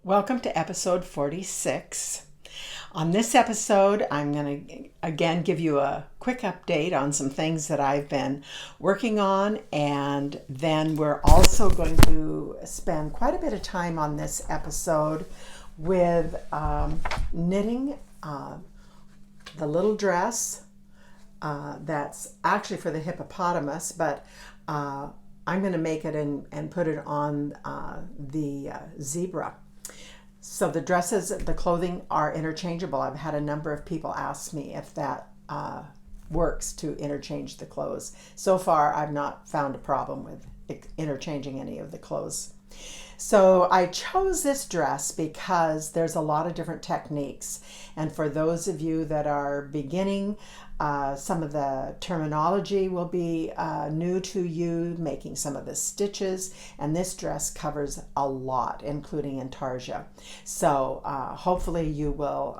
Welcome to episode 46. On this episode, I'm going to again give you a quick update on some things that I've been working on, and then we're also going to spend quite a bit of time on this episode with knitting the little dress that's actually for the hippopotamus, but I'm going to make it and put it on the zebra. So the dresses, the clothing are interchangeable. I've had a number of people ask me if that works to interchange the clothes. So far, I've not found a problem with interchanging any of the clothes. So I chose this dress because there's a lot of different techniques. And for those of you that are beginning, some of the terminology will be new to you, making some of the stitches. And this dress covers a lot, including intarsia. So hopefully you will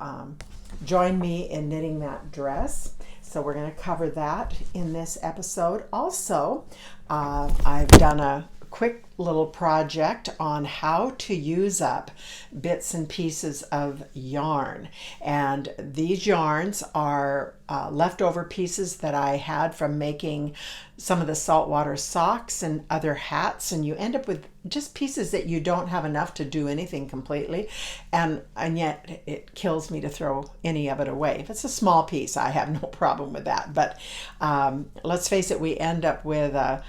join me in knitting that dress. So we're going to cover that in this episode. Also, I've done a quick little project on how to use up bits and pieces of yarn, and these yarns are leftover pieces that I had from making some of the saltwater socks and other hats, and you end up with just pieces that you don't have enough to do anything completely, and yet it kills me to throw any of it away. If it's a small piece, I have no problem with that, but let's face it, we end up with a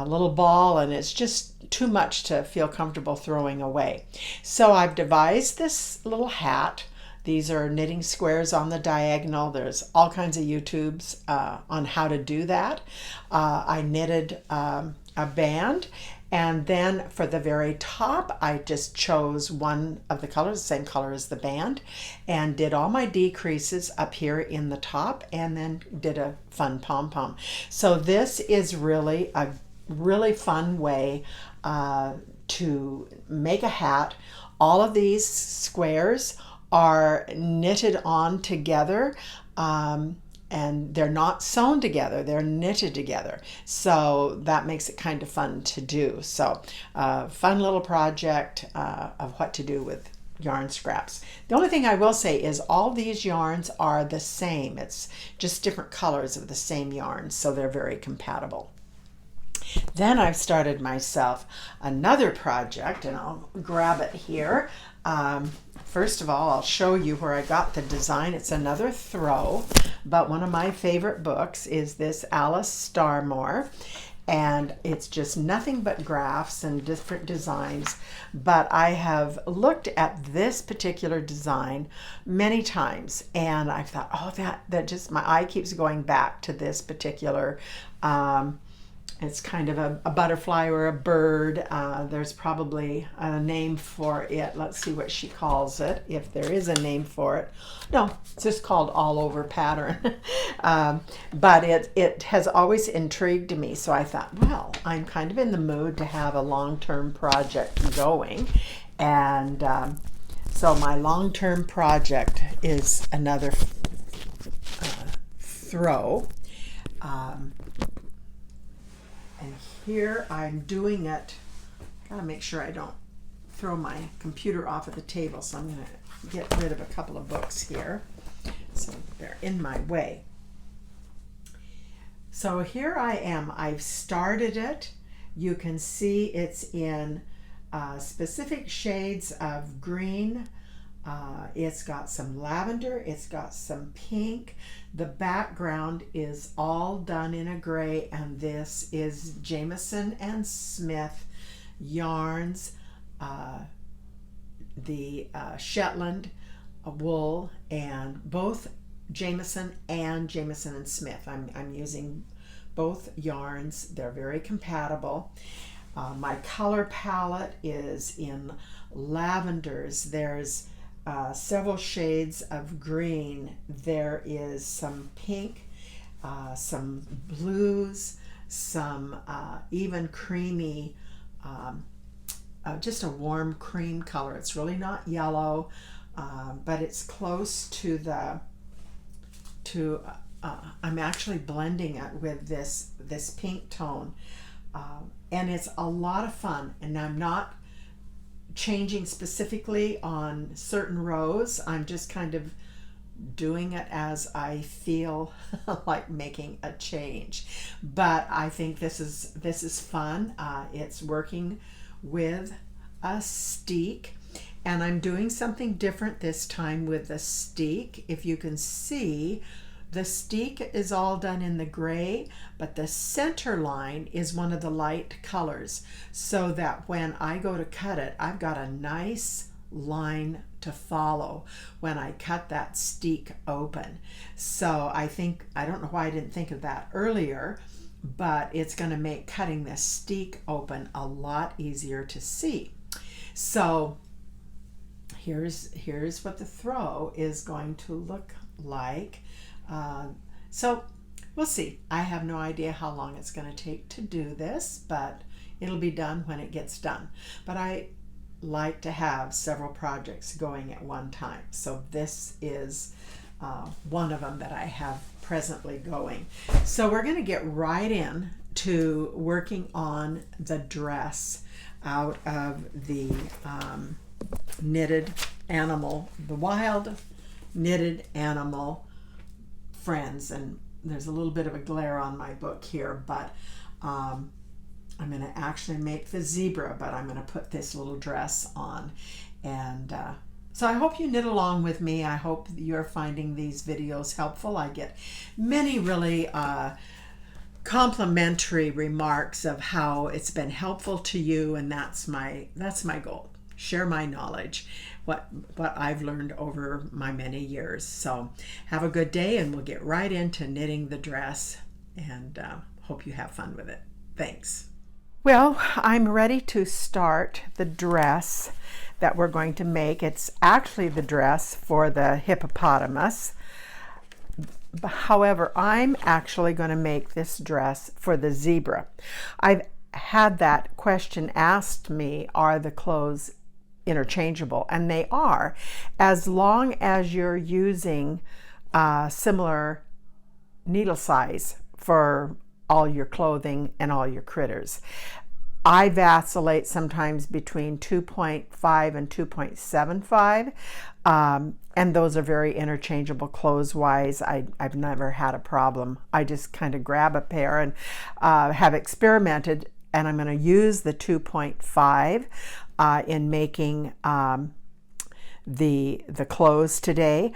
little ball, and it's just too much to feel comfortable throwing away. So I've devised this little hat. These are knitting squares on the diagonal. There's all kinds of YouTubes on how to do that. I knitted a band, and then for the very top, I just chose one of the colors, the same color as the band, and did all my decreases up here in the top, and then did a fun pom-pom. So this is really a really fun way to make a hat. All of these squares are knitted on together, and they're not sewn together, they're knitted together. So that makes it kind of fun to do. So fun little project of what to do with yarn scraps. The only thing I will say is all these yarns are the same. It's just different colors of the same yarn, so they're very compatible. Then I've started myself another project, and I'll grab it here. First of all, I'll show you where I got the design. It's another throw, but one of my favorite books is this Alice Starmore, and it's just nothing but graphs and different designs. But I have looked at this particular design many times, and I thought, oh, that just, my eye keeps going back to this particular it's kind of a butterfly or a bird. There's probably a name for it. Let's see what she calls it, if there is a name for it. No, it's just called all over pattern. But it has always intrigued me. So I thought, well, I'm kind of in the mood to have a long-term project going. And so my long-term project is another throw. And here I'm doing it, gotta make sure I don't throw my computer off of the table, so I'm gonna get rid of a couple of books here. So they're in my way. So here I am, I've started it. You can see it's in specific shades of green. It's got some lavender, it's got some pink. The background is all done in a gray, and this is Jamieson and Smith yarns, the Shetland wool, and both Jamieson and Smith. I'm using both yarns. They're very compatible. My color palette is in lavenders. There's several shades of green. There is some pink, some blues, some even creamy, just a warm cream color. It's really not yellow, but it's close to I'm actually blending it with this pink tone, and it's a lot of fun. And I'm not changing specifically on certain rows. I'm just kind of doing it as I feel like making a change. But I think this is fun. It's working with a steek, and I'm doing something different this time with the steek. If you can see, the steek is all done in the gray, but the center line is one of the light colors, so that when I go to cut it, I've got a nice line to follow when I cut that steek open. So I don't know why I didn't think of that earlier, but it's going to make cutting this steek open a lot easier to see. So here's what the throw is going to look like. So we'll see. I have no idea how long it's going to take to do this, but it'll be done when it gets done. But I like to have several projects going at one time. So this is one of them that I have presently going. So we're going to get right in to working on the dress out of the knitted animal, the wild knitted animal friends. And there's a little bit of a glare on my book here, but I'm going to actually make the zebra, but I'm going to put this little dress on. And so I hope you knit along with me. I hope you're finding these videos helpful. I get many really complimentary remarks of how it's been helpful to you, and that's my goal. Share my knowledge, what I've learned over my many years. So have a good day, and we'll get right into knitting the dress, and hope you have fun with it. Thanks. Well, I'm ready to start the dress that we're going to make. It's actually the dress for the hippopotamus. However, I'm actually going to make this dress for the zebra. I've had that question asked me, are the clothes interchangeable? And they are, as long as you're using similar needle size for all your clothing and all your critters. I vacillate sometimes between 2.5 and 2.75, and those are very interchangeable clothes-wise. I've never had a problem. I just kind of grab a pair and have experimented, and I'm going to use the 2.5 in making the clothes today.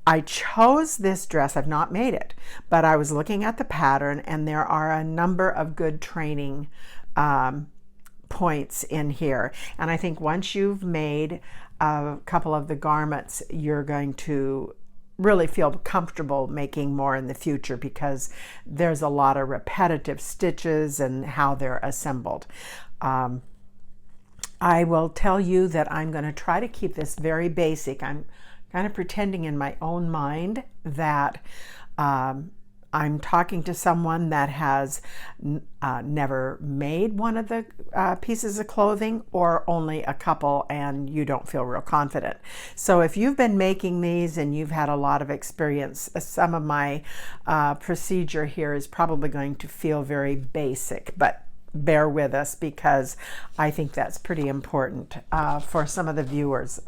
I chose this dress. I've not made it, but I was looking at the pattern, and there are a number of good training points in here. And I think once you've made a couple of the garments, you're going to really feel comfortable making more in the future, because there's a lot of repetitive stitches and how they're assembled. I will tell you that I'm going to try to keep this very basic. I'm kind of pretending in my own mind that I'm talking to someone that has never made one of the pieces of clothing, or only a couple, and you don't feel real confident. So if you've been making these and you've had a lot of experience, some of my procedure here is probably going to feel very basic, but bear with us, because I think that's pretty important for some of the viewers,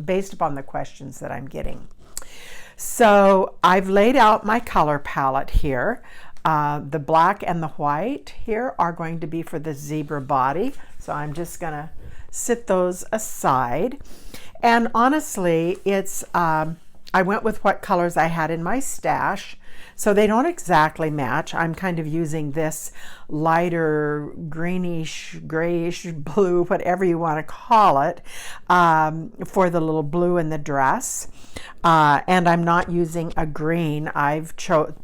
based upon the questions that I'm getting. So I've laid out my color palette here. The black and the white here are going to be for the zebra body. So I'm just going to sit those aside. And honestly, it's I went with what colors I had in my stash. So they don't exactly match. I'm kind of using this lighter greenish, grayish blue, whatever you want to call it, for the little blue in the dress. And I'm not using a green.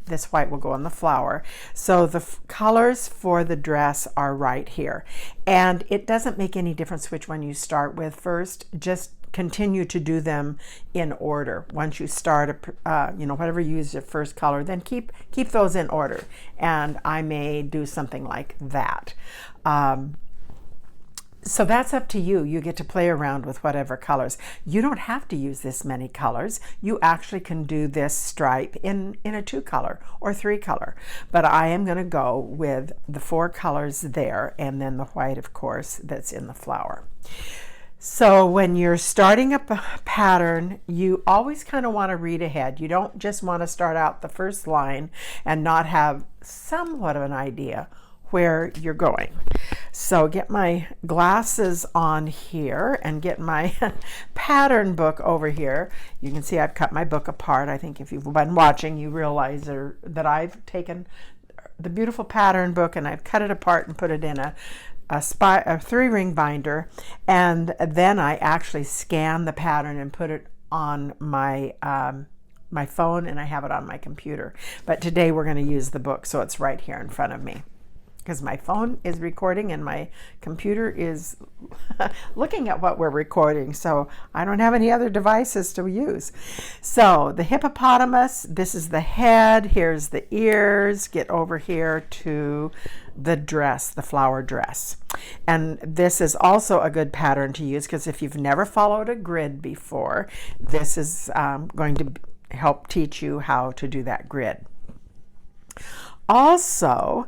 This white will go on the flower. So the colors for the dress are right here. And it doesn't make any difference which one you start with first. Just continue to do them in order. Once you start whatever you use your first color, then keep those in order. And I may do something like that. So that's up to you. You get to play around with whatever colors. You don't have to use this many colors. You actually can do this stripe in a 2-color or 3-color. But I am going to go with the 4 colors there, and then the white, of course, that's in the flower. So when you're starting up a pattern, you always kind of want to read ahead. You don't just want to start out the first line and not have somewhat of an idea where you're going. So get my glasses on here and get my pattern book over here. You can see I've cut my book apart. I think if you've been watching, you realize that I've taken the beautiful pattern book and I've cut it apart and put it in a 3-ring binder, and then I actually scan the pattern and put it on my my phone, and I have it on my computer. But today we're going to use the book, so it's right here in front of me, because my phone is recording and my computer is looking at what we're recording, so I don't have any other devices to use. So the hippopotamus, this is the head, here's the ears, get over here to the dress, the flower dress. And this is also a good pattern to use, because if you've never followed a grid before, this is going to help teach you how to do that grid. Also,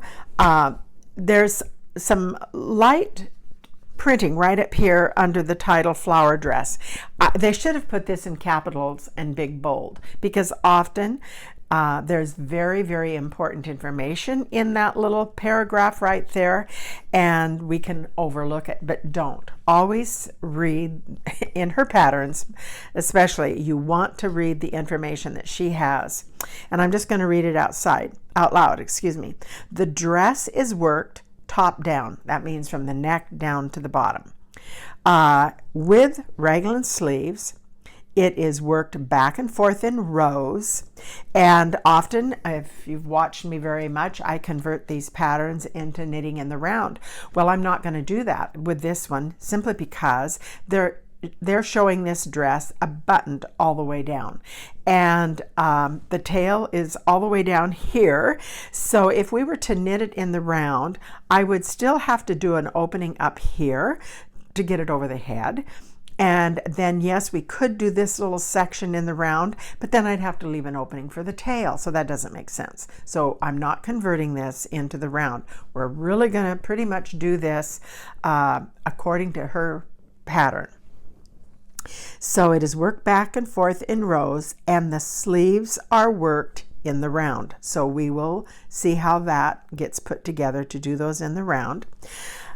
there's some light printing right up here under the title flower dress. They should have put this in capitals and big bold, because often there's very, very important information in that little paragraph right there, and we can overlook it, but don't. Always read in her patterns, especially, you want to read the information that she has. And I'm just going to read it out loud, excuse me. The dress is worked top down. That means from the neck down to the bottom. With raglan sleeves. It is worked back and forth in rows, and often, if you've watched me very much, I convert these patterns into knitting in the round. Well, I'm not going to do that with this one, simply because they're showing this dress buttoned all the way down, and the tail is all the way down here. So if we were to knit it in the round, I would still have to do an opening up here to get it over the head. And then, yes, we could do this little section in the round, but then I'd have to leave an opening for the tail, so that doesn't make sense. So I'm not converting this into the round. We're really going to pretty much do this according to her pattern. So it is worked back and forth in rows, and the sleeves are worked in the round. So we will see how that gets put together to do those in the round.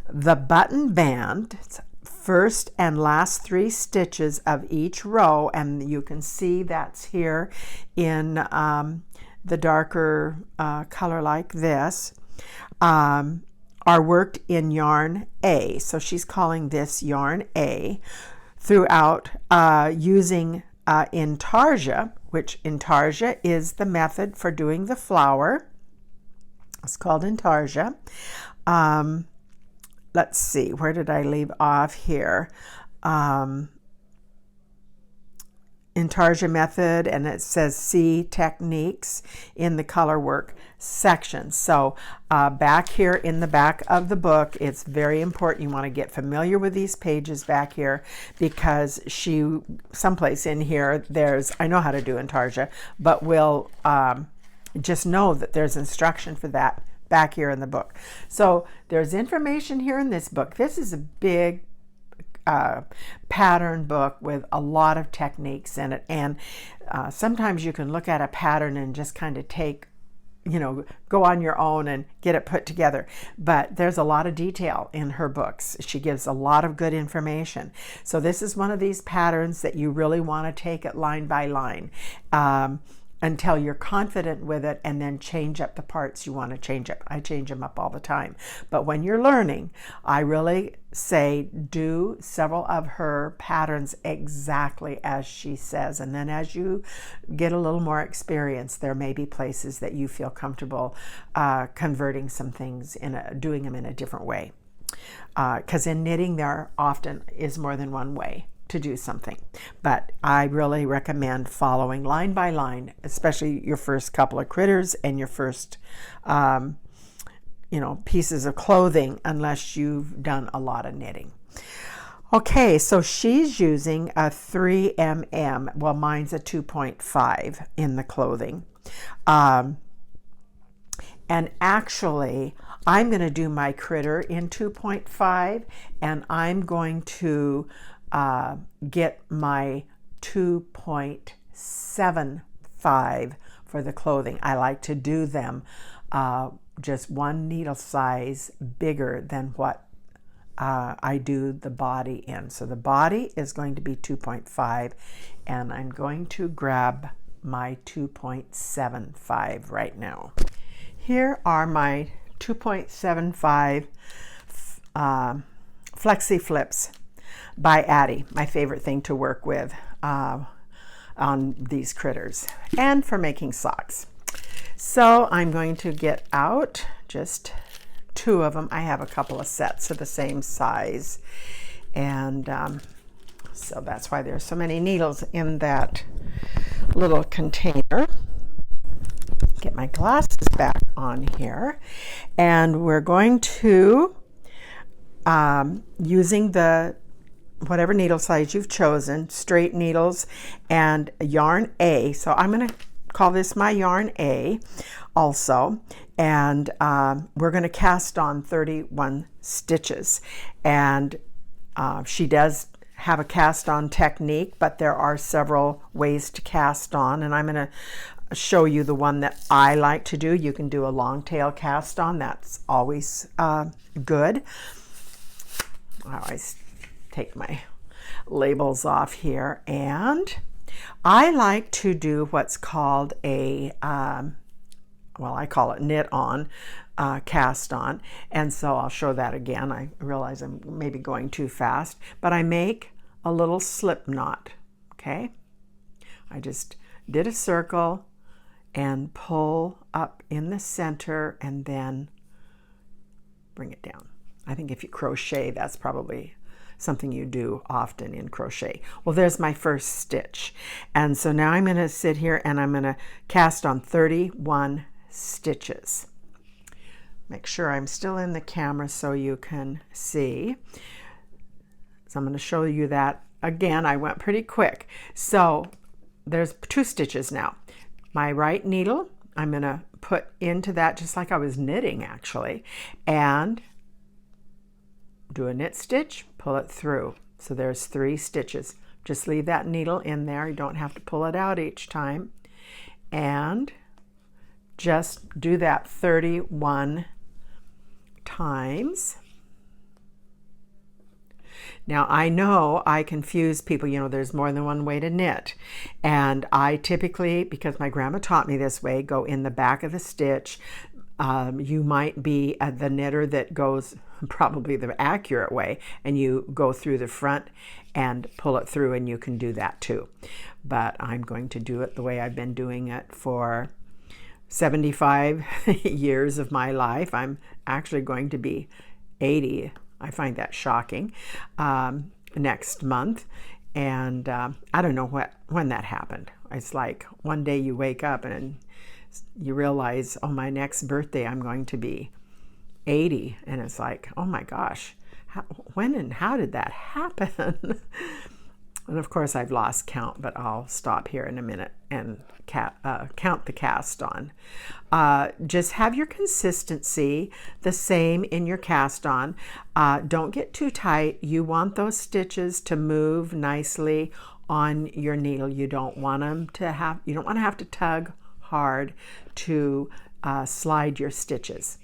The button band, first and last 3 stitches of each row, and you can see that's here in the darker color like this, are worked in yarn A. So she's calling this yarn A throughout, using intarsia, which intarsia is the method for doing the flower. It's called intarsia. Let's see, where did I leave off here? Intarsia method, and it says see techniques in the color work section. So back here in the back of the book, it's very important. You want to get familiar with these pages back here, because someplace in here, I know how to do intarsia, but we'll just know that there's instruction for that back here in the book. So there's information here in this book. This is a big pattern book with a lot of techniques in it, and sometimes you can look at a pattern and just kind of go on your own and get it put together, but there's a lot of detail in her books. She gives a lot of good information. So this is one of these patterns that you really want to take it line by line until you're confident with it, and then change up the parts you want to change up. I change them up all the time. But when you're learning, I really say do several of her patterns exactly as she says. And then as you get a little more experience, there may be places that you feel comfortable converting some things, doing them in a different way. Because in knitting, there often is more than one way to do something, but I really recommend following line by line, especially your first couple of critters and your first pieces of clothing unless you've done a lot of knitting. Okay, so she's using a 3mm. Well, mine's a 2.5 in the clothing. And actually, I'm going to do my critter in 2.5, and I'm going to get my 2.75 for the clothing. I like to do them just one needle size bigger than what I do the body in. So the body is going to be 2.5, and I'm going to grab my 2.75 right now. Here are my 2.75 Flexi Flips by Addie, my favorite thing to work with on these critters and for making socks. So I'm going to get out just 2 of them. I have a couple of sets of the same size, and so that's why there's so many needles in that little container. Get my glasses back on here, and we're going to using the whatever needle size you've chosen, straight needles and yarn A. So I'm going to call this my yarn A also, and we're going to cast on 31 stitches. And she does have a cast on technique, but there are several ways to cast on, and I'm going to show you the one that I like to do. You can do a long tail cast on. That's always good. I always take my labels off here, and I like to do what's called a well, I call it knit on cast on, and so I'll show that again. I realize I'm maybe going too fast, but I make a little slip knot. Okay, I just did a circle and pull up in the center and then bring it down. I think if you crochet, that's probably something you do often in crochet. Well, there's my first stitch. And so now I'm going to sit here and I'm going to cast on 31 stitches. Make sure I'm still in the camera so you can see. So I'm going to show you that again. I went pretty quick. So there's 2 stitches now. My right needle, I'm going to put into that just like I was knitting actually, and do a knit stitch, pull it through. So there's 3 stitches. Just leave that needle in there. You don't have to pull it out each time. And just do that 31 times. Now I know I confuse people, there's more than one way to knit. And I typically, because my grandma taught me this way, go in the back of the stitch. You might be the knitter that goes probably the accurate way, and you go through the front and pull it through, and you can do that too. But I'm going to do it the way I've been doing it for 75 years of my life. I'm actually going to be 80. I find that shocking next month. And I don't know when that happened. It's like one day you wake up and you realize, oh, my next birthday I'm going to be 80. And it's like, oh my gosh, when and how did that happen? And of course I've lost count, but I'll stop here in a minute and count the cast on. Just have your consistency the same in your cast on. Don't get too tight. You want those stitches to move nicely on your needle. You don't want to have to tug hard to slide your stitches.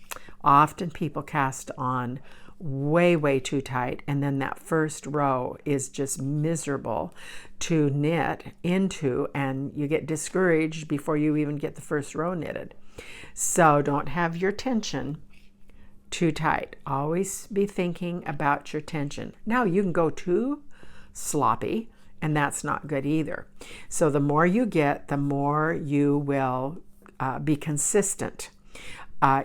Often people cast on way too tight, and then that first row is just miserable to knit into, and you get discouraged before you even get the first row knitted. So don't have your tension too tight. Always be thinking about your tension. Now you can go too sloppy, and that's not good either. So the more you get, the more you will be consistent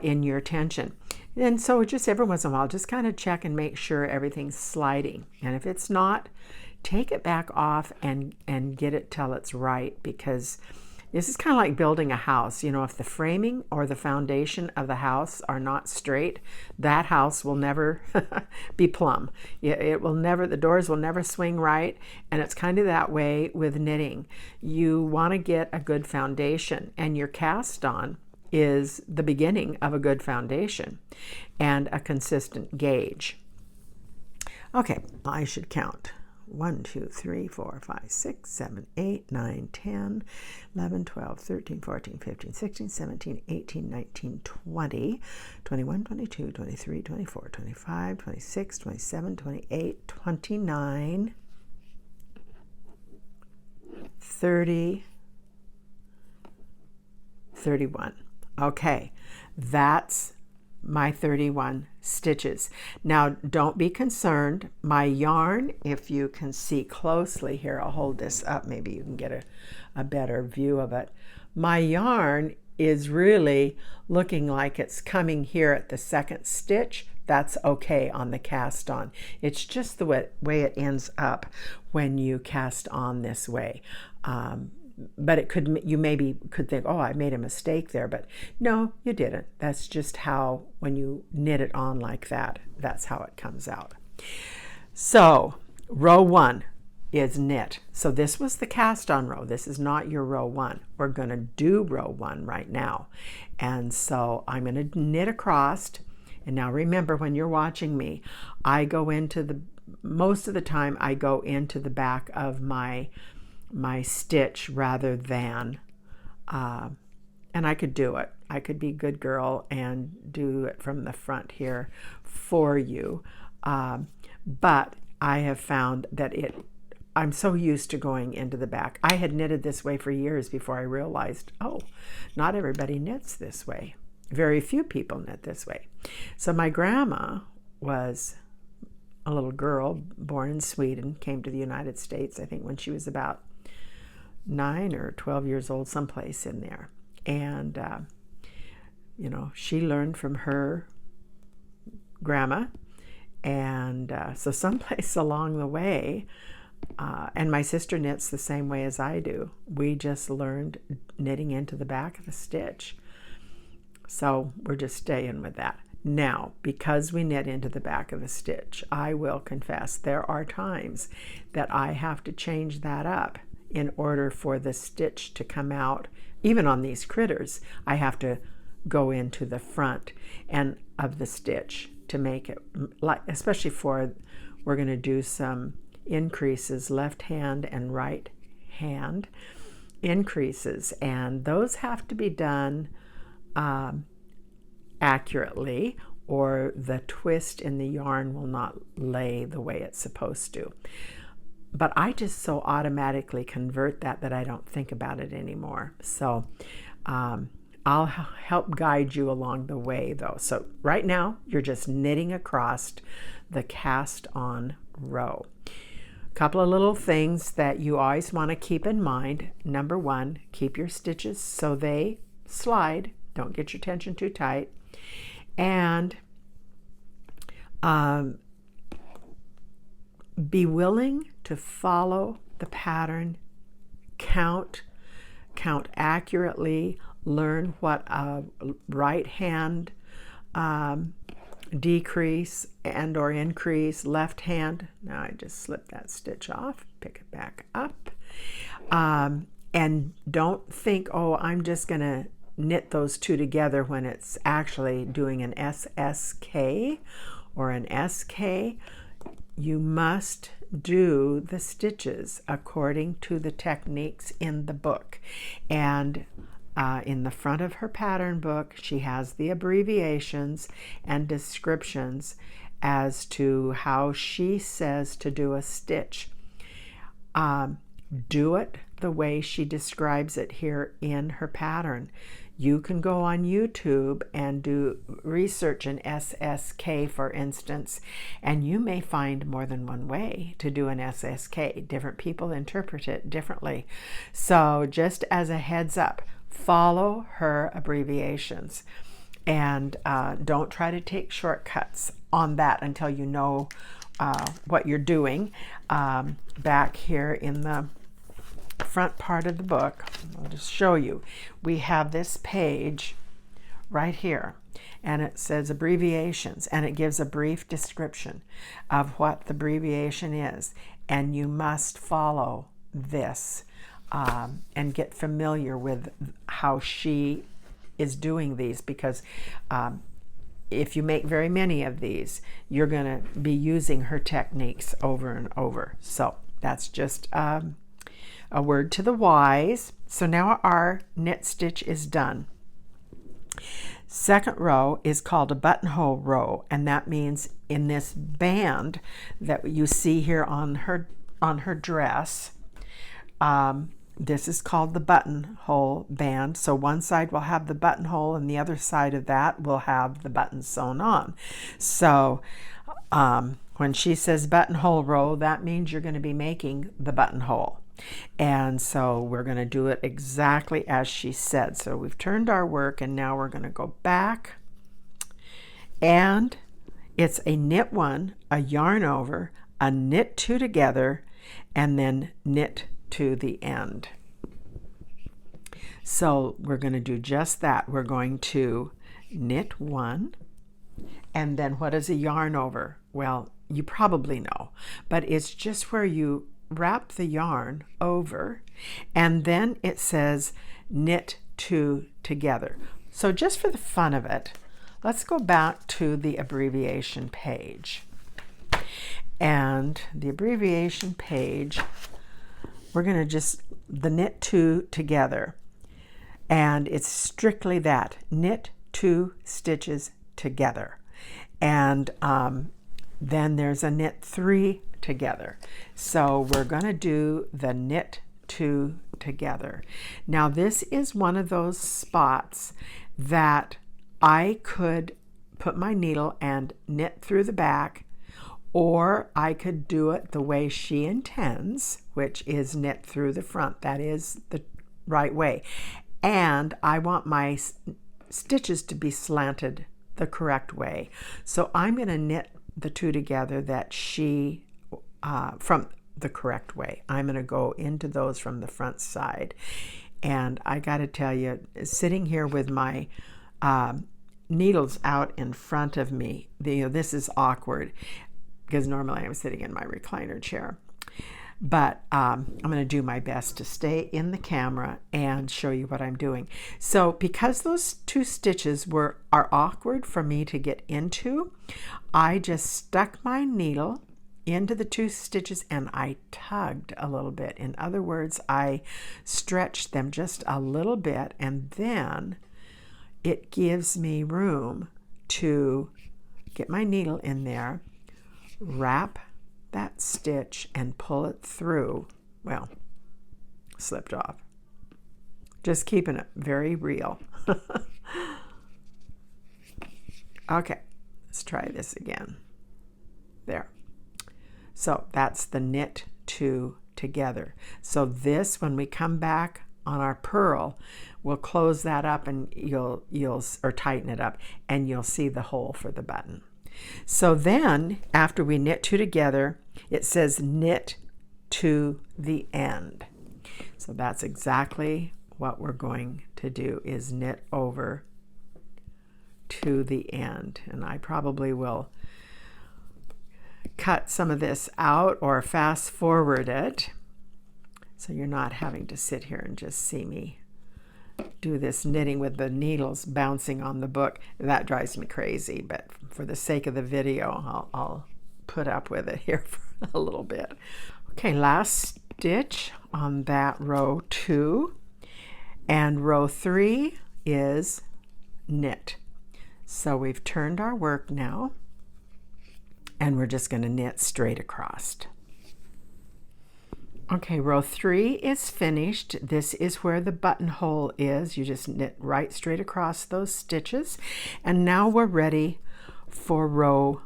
in your tension. And so just every once in a while, just kind of check and make sure everything's sliding. And if it's not, take it back off and get it till it's right, because This is kind of like building a house. You know, if the framing or the foundation of the house are not straight, that house will never be plumb. It will never, the doors will never swing right. And it's kind of that way with knitting. You want to get a good foundation, and your cast on is the beginning of a good foundation and a consistent gauge. Okay, I should count. 1, 2, 3, 4, 5, 6, 7, 8, 9, 10, 11, 12, 13, 14, 15, 16, 17, 18, 19, 20, 21, 22, 23, 24, 25, 26, 27, 28, 29, 30, 31. Okay, that's my 31 stitches. Now, don't be concerned. My yarn, if you can see closely here, I'll hold this up. Maybe you can get a better view of it. My yarn is really looking like it's coming here at the second stitch. That's okay on the cast on. It's just the way it ends up when you cast on this way. But it could, you maybe could think, oh, I made a mistake there, but no, you didn't. That's just how, when you knit it on like that, that's how it comes out. So row 1 is knit. So this was the cast on row. This is not your row 1. We're going to do row 1 right now. And so I'm going to knit across. And now remember, when you're watching me, I go into most of the time I go into the back of my stitch rather than, and I could do it. I could be a good girl and do it from the front here for you. But I have found that I'm so used to going into the back. I had knitted this way for years before I realized, oh, not everybody knits this way. Very few people knit this way. So my grandma was a little girl born in Sweden, came to the United States, I think when she was about 9 or 12 years old, someplace in there. And, you know, she learned from her grandma. And so someplace along the way, and my sister knits the same way as I do. We just learned knitting into the back of the stitch. So we're just staying with that. Now, because we knit into the back of the stitch, I will confess there are times that I have to change that up in order for the stitch to come out. Even on these critters, I have to go into the front and of the stitch to make it, like, especially for, we're going to do some increases, left hand and right hand increases, and those have to be done accurately, or the twist in the yarn will not lay the way it's supposed to. But I just so automatically convert that I don't think about it anymore. So I'll help guide you along the way though. So right now you're just knitting across the cast on row. A couple of little things that you always want to keep in mind. Number 1, keep your stitches so they slide. Don't get your tension too tight. And be willing to follow the pattern, count accurately, learn what a right hand decrease and or increase, left hand. Now I just slipped that stitch off, pick it back up. And don't think, oh, I'm just going to knit those two together when it's actually doing an SSK or an SK. You must do the stitches according to the techniques in the book. And in the front of her pattern book, she has the abbreviations and descriptions as to how she says to do a stitch. Do it the way she describes it here in her pattern. You can go on YouTube and do research in SSK, for instance, and you may find more than one way to do an SSK. Different people interpret it differently. So just as a heads up, follow her abbreviations and don't try to take shortcuts on that until you know what you're doing. Back here in the front part of the book, I'll just show you. We have this page right here, and it says abbreviations, and it gives a brief description of what the abbreviation is, and you must follow this and get familiar with how she is doing these, because if you make very many of these, you're going to be using her techniques over and over. So that's just a word to the wise. So now our knit stitch is done. Second row is called a buttonhole row, and that means in this band that you see here on her dress, this is called the buttonhole band. So one side will have the buttonhole, and the other side of that will have the buttons sewn on. So when she says buttonhole row, that means you're going to be making the buttonhole. And so we're going to do it exactly as she said. So we've turned our work, and now we're going to go back, and it's a knit one, a yarn over, a knit two together, and then knit to the end. So we're going to do just that. We're going to knit one, and then what is a yarn over? Well, you probably know, but it's just where you wrap the yarn over, and then it says knit two together. So just for the fun of it, let's go back to the abbreviation page. And the abbreviation page, we're going to just the knit two together, and it's strictly that, knit two stitches together. And then there's a knit three together. So we're going to do the knit two together. Now this is one of those spots that I could put my needle and knit through the back, or I could do it the way she intends, which is knit through the front. That is the right way. And I want my stitches to be slanted the correct way. So I'm going to knit the two together that she from the correct way. I'm going to go into those from the front side. And I got to tell you, sitting here with my needles out in front of me, this is awkward because normally I'm sitting in my recliner chair. But I'm going to do my best to stay in the camera and show you what I'm doing. So because those two stitches are awkward for me to get into, I just stuck my needle into the two stitches and I tugged a little bit. In other words, I stretched them just a little bit, and then it gives me room to get my needle in there, wrap that stitch and pull it through. Well, slipped off. Just keeping it very real. Okay, let's try this again. There. So that's the knit two together. So this, when we come back on our purl, we'll close that up and you'll or tighten it up, and you'll see the hole for the button. So then after we knit two together, it says knit to the end. So that's exactly what we're going to do, is knit over to the end. And I probably will cut some of this out or fast forward it, so you're not having to sit here and just see me do this knitting with the needles bouncing on the book. That drives me crazy, but for the sake of the video, I'll put up with it here for a little bit. Okay, last stitch on that row 2, and row 3 is knit. So we've turned our work now, and we're just going to knit straight across. Okay, row 3 is finished. This is where the buttonhole is. You just knit right straight across those stitches. And now we're ready for row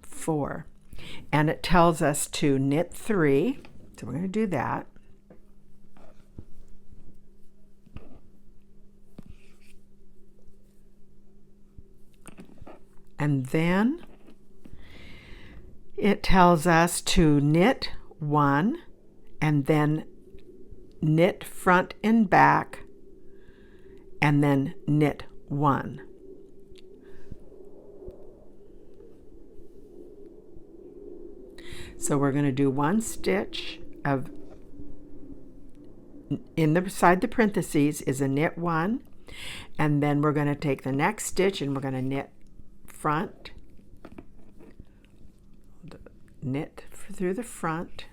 4. And it tells us to knit 3. So we're going to do that. And then it tells us to knit 1 and then knit front and back, and then knit 1. So we're going to do 1 stitch of, inside the parentheses is a knit 1, and then we're going to take the next stitch and we're going to knit front, knit through the front,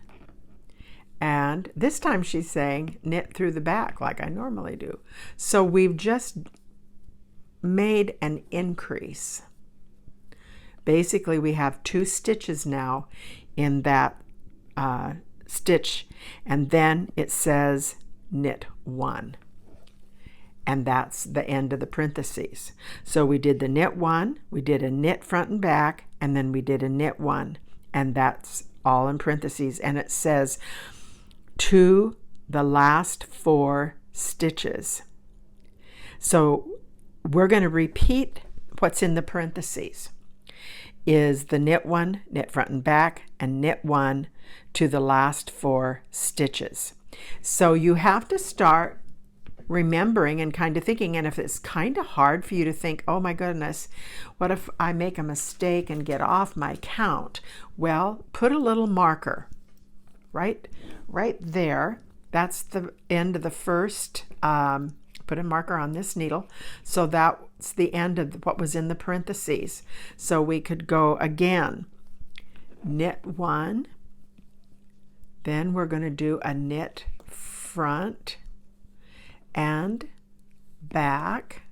and this time she's saying knit through the back like I normally do. So we've just made an increase. Basically we have 2 stitches now in that stitch, and then it says knit 1, and that's the end of the parentheses. So we did the knit 1, we did a knit front and back, and then we did a knit 1, and that's all in parentheses, and it says to the last 4 stitches. So we're going to repeat what's in the parentheses. Is the knit 1, knit front and back, and knit 1 to the last 4 stitches. So you have to start remembering and kind of thinking, and if it's kind of hard for you to think, oh my goodness, what if I make a mistake and get off my count? Well, put a little marker right there. That's the end of the first, put a marker on this needle. So that's the end of what was in the parentheses. So we could go again, knit 1, then we're going to do a knit front and back,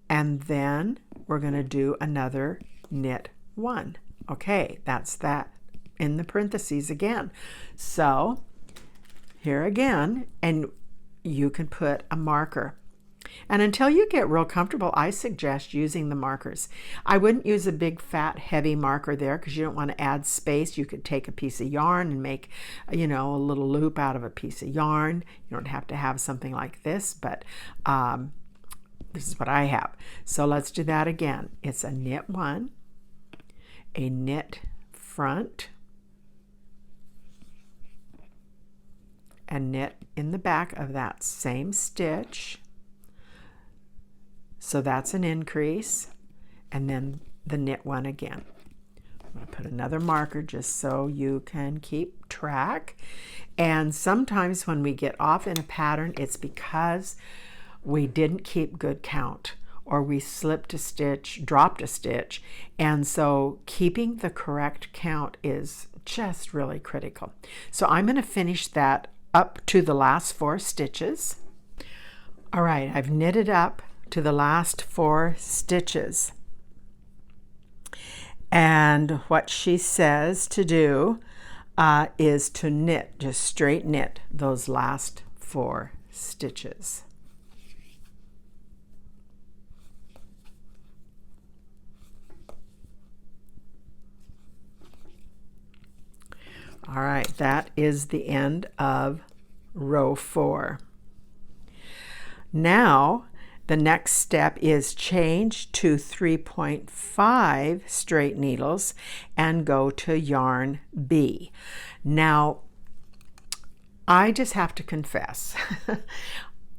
and then we're going to do another knit 1. Okay, that's that in the parentheses again. So here again, and you can put a marker. And until you get real comfortable, I suggest using the markers. I wouldn't use a big fat heavy marker there because you don't want to add space. You could take a piece of yarn and make, you know, a little loop out of a piece of yarn. You don't have to have something like this, but this is what I have. So let's do that again. It's a knit 1, a knit front, and knit in the back of that same stitch. So that's an increase, and then the knit 1 again. I'm going to put another marker just so you can keep track. And sometimes when we get off in a pattern, it's because we didn't keep good count, or we slipped a stitch, dropped a stitch, and so keeping the correct count is just really critical. So I'm going to finish that up to the last 4 stitches. All right, I've knitted up to the last 4 stitches, and what she says to do is to knit, just straight knit those last 4 stitches. All right, that is the end of row 4. Now the next step is change to 3.5 straight needles and go to yarn B. Now I just have to confess,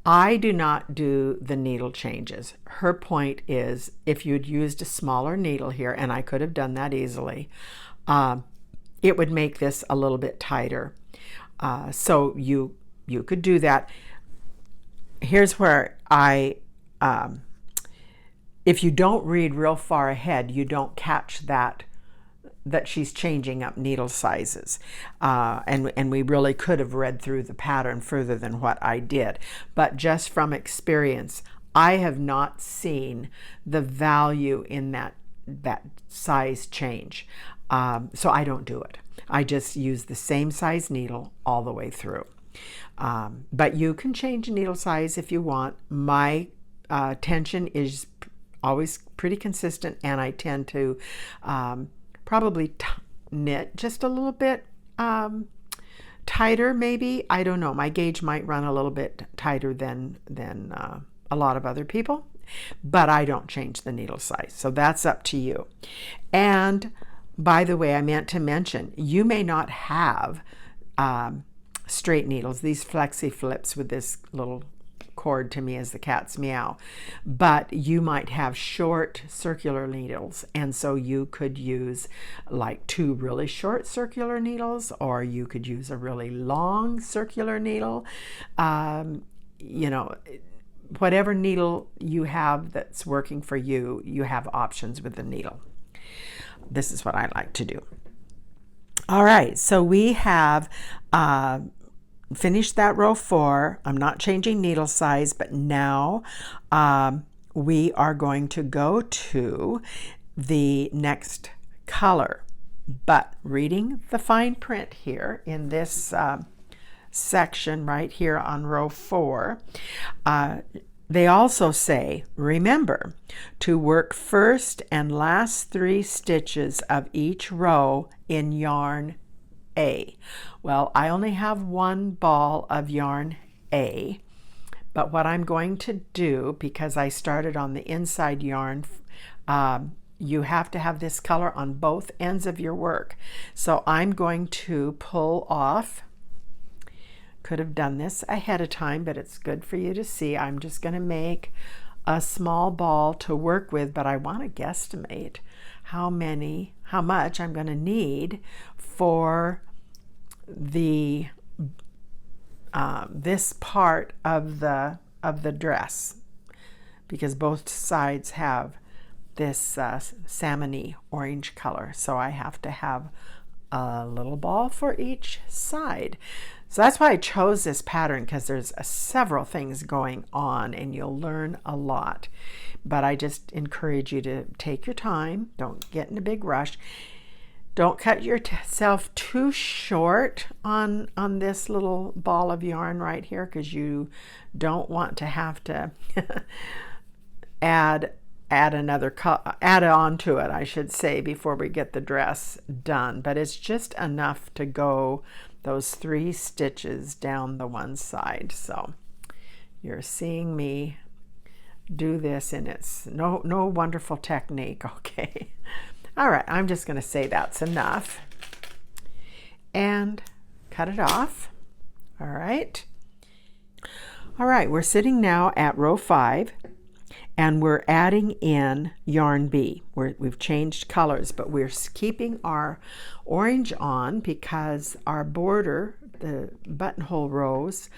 I do not do the needle changes. Her point is if you'd used a smaller needle here, and I could have done that easily, it would make this a little bit tighter. So you could do that. Here's where if you don't read real far ahead, you don't catch that she's changing up needle sizes. And we really could have read through the pattern further than what I did. But just from experience, I have not seen the value in that size change. So I don't do it. I just use the same size needle all the way through. But you can change needle size if you want. My tension is always pretty consistent, and I tend to probably knit just a little bit tighter, maybe. I don't know. My gauge might run a little bit tighter than a lot of other people, but I don't change the needle size. So that's up to you. And by the way, I meant to mention, you may not have straight needles, these flexi flips with this little cord to me as the cat's meow, but you might have short circular needles, and so you could use like 2 really short circular needles, or you could use a really long circular needle. You know, whatever needle you have that's working for you, you have options with the needle. This is what I like to do. All right, so we have finished that row 4. I'm not changing needle size, but now we are going to go to the next color. But reading the fine print here in this section right here on row 4, they also say, remember to work first and last 3 stitches of each row in yarn A. Well, I only have 1 ball of yarn A, but what I'm going to do, because I started on the inside yarn, you have to have this color on both ends of your work. So I'm going to pull off. Could have done this ahead of time, but it's good for you to see. I'm just going to make a small ball to work with, but I want to guesstimate how much I'm going to need for the this part of the dress, because both sides have this salmon-y orange color, so I have to have a little ball for each side. So that's why I chose this pattern, because there's several things going on and you'll learn a lot. But I just encourage you to take your time. Don't get in a big rush. Don't cut yourself too short on this little ball of yarn right here, because you don't want to have to add on to it, I should say, before we get the dress done. But it's just enough to go those 3 stitches down the one side. So you're seeing me do this, and it's no wonderful technique. Okay. All right, I'm just going to say that's enough and cut it off. All right, we're sitting now at row 5, and we're adding in yarn B. We've changed colors, but we're keeping our orange on because our border, the buttonhole rows,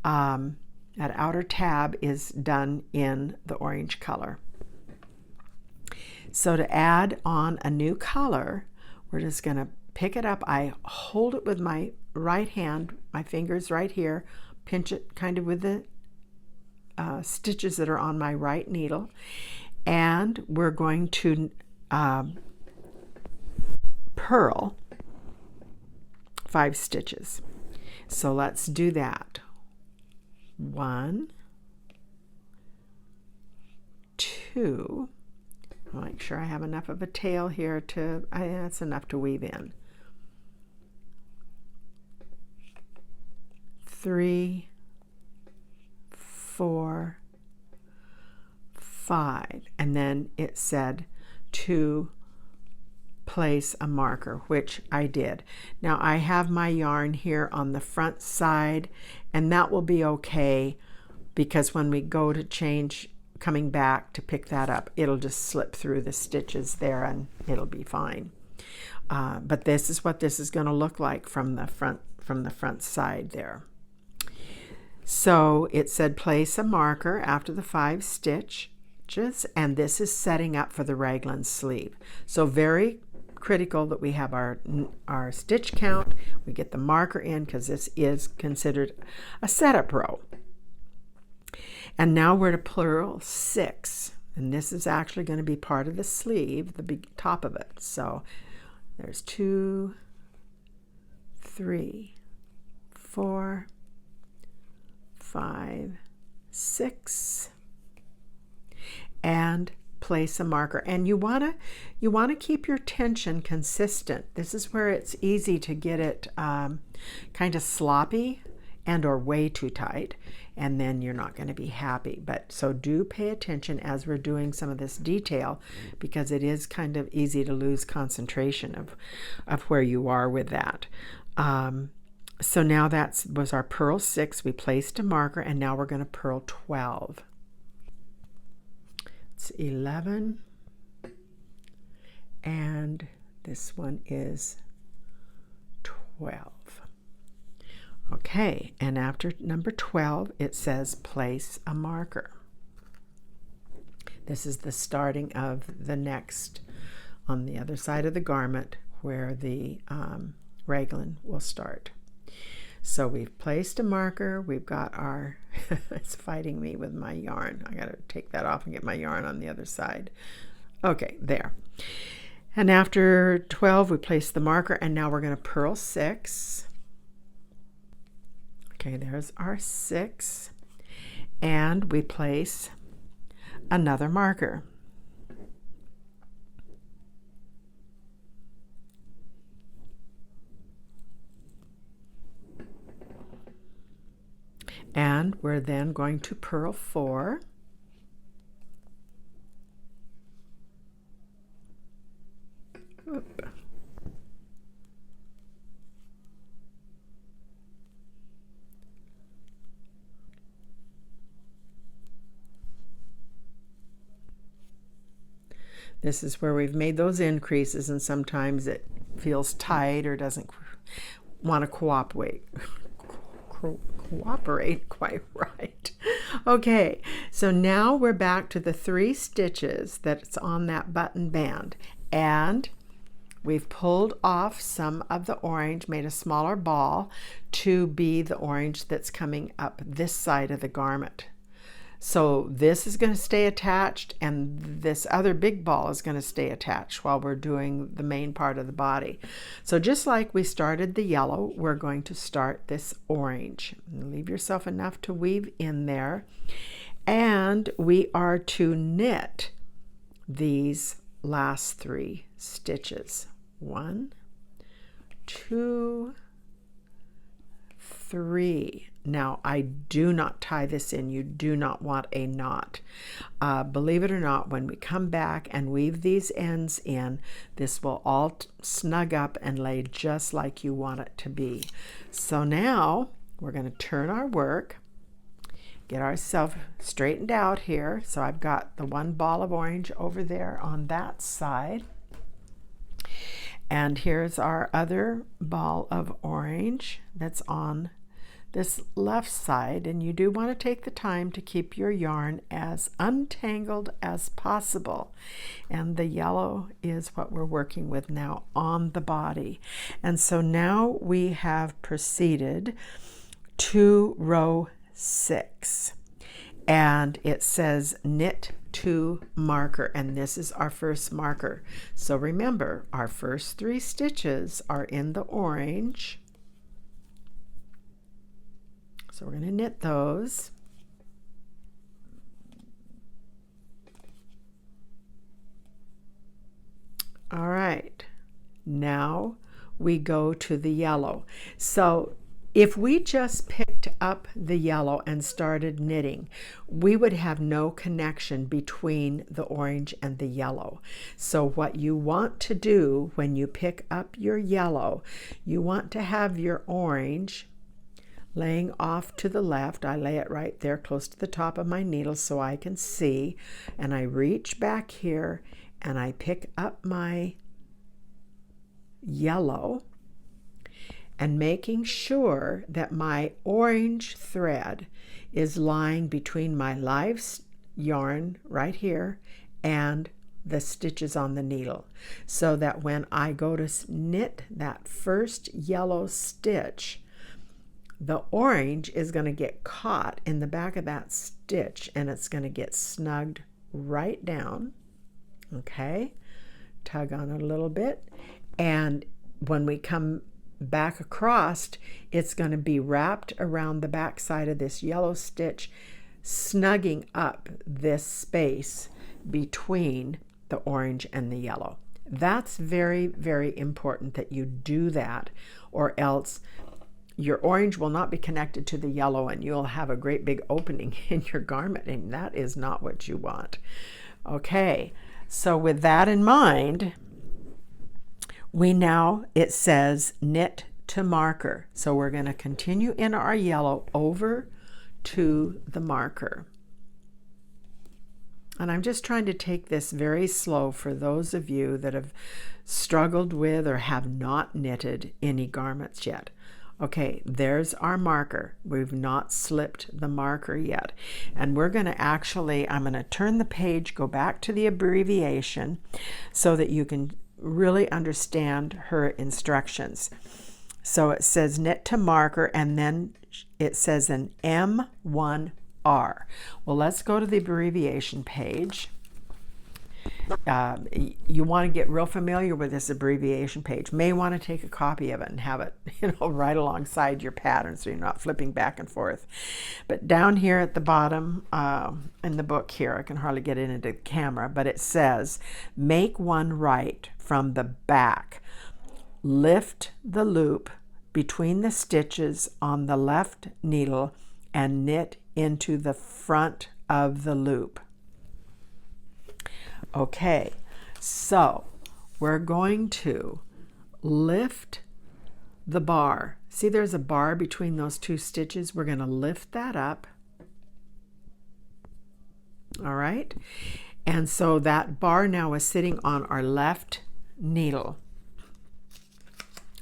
that outer tab is done in the orange color. So to add on a new color, we're just going to pick it up. I hold it with my right hand, my fingers right here, pinch it kind of with the stitches that are on my right needle, and we're going to purl 5 stitches. So let's do that. 1, 2. I'll make sure I have enough of a tail here to, that's enough to weave in. 3, 4, 5, and then it said to place a marker, which I did. Now I have my yarn here on the front side, and that will be okay, because when we go to change, coming back to pick that up, it'll just slip through the stitches there and it'll be fine. But this is what this is going to look like from the front side there. So it said place a marker after the 5 stitches, and this is setting up for the raglan sleeve. So very critical that we have our stitch count. We get the marker in, because this is considered a setup row. And now we're to purl 6, and this is actually going to be part of the sleeve, the big top of it. So there's 2, 3, 4, 5, 6, and place a marker. And you want to keep your tension consistent. This is where it's easy to get it kind of sloppy, and or way too tight, and then you're not going to be happy. But so do pay attention as we're doing some of this detail, because it is kind of easy to lose concentration of where you are with that. So now that was our purl 6. We placed a marker, and now we're going to purl 12. It's 11, and this one is 12. Okay, and after number 12, it says place a marker. This is the starting of the next on the other side of the garment where the raglan will start. So we've placed a marker. We've got our, it's fighting me with my yarn. I got to take that off and get my yarn on the other side. Okay, there. And after 12, we place the marker, and now we're going to purl 6. Okay, there's our 6, and we place another marker. And we're then going to purl 4. Oop. This is where we've made those increases, and sometimes it feels tight or doesn't want to cooperate quite right. Okay, so now we're back to the 3 stitches that's on that button band, and we've pulled off some of the orange, made a smaller ball to be the orange that's coming up this side of the garment. So this is going to stay attached, and this other big ball is going to stay attached while we're doing the main part of the body. So just like we started the yellow, we're going to start this orange. Leave yourself enough to weave in there. And we are to knit these last 3 stitches. 1, 2, 3. Now, I do not tie this in. You do not want a knot. Believe it or not, when we come back and weave these ends in, this will all snug up and lay just like you want it to be. So now we're going to turn our work, get ourselves straightened out here. So I've got the 1 ball of orange over there on that side. And here's our other ball of orange that's on this left side, and you do want to take the time to keep your yarn as untangled as possible. And the yellow is what we're working with now on the body. And so now we have proceeded to row 6, and it says knit to marker, and this is our first marker. So remember, our first 3 stitches are in the orange. So we're going to knit those. All right, now we go to the yellow. So if we just picked up the yellow and started knitting, we would have no connection between the orange and the yellow. So what you want to do when you pick up your yellow, you want to have your orange laying off to the left. I lay it right there close to the top of my needle so I can see, and I reach back here and I pick up my yellow, and making sure that my orange thread is lying between my live yarn right here and the stitches on the needle, so that when I go to knit that first yellow stitch, the orange is going to get caught in the back of that stitch, and it's going to get snugged right down. Okay, tug on it a little bit, and when we come back across, it's going to be wrapped around the back side of this yellow stitch, snugging up this space between the orange and the yellow. That's very, very important that you do that, or else your orange will not be connected to the yellow, and you'll have a great big opening in your garment, and that is not what you want. Okay, so with that in mind, it says knit to marker. So we're going to continue in our yellow over to the marker. And I'm just trying to take this very slow for those of you that have struggled with or have not knitted any garments yet. Okay, there's our marker. We've not slipped the marker yet. And we're going to I'm going to turn the page, go back to the abbreviation so that you can really understand her instructions. So it says knit to marker, and then it says an M1R. Well, let's go to the abbreviation page. You want to get real familiar with this abbreviation page. May want to take a copy of it and have it, right alongside your pattern so you're not flipping back and forth. But down here at the bottom in the book here, I can hardly get it into the camera, but it says, make one right from the back. Lift the loop between the stitches on the left needle and knit into the front of the loop. Okay, so we're going to lift the bar. See, there's a bar between those two stitches. We're going to lift that up. All right, and so that bar now is sitting on our left needle.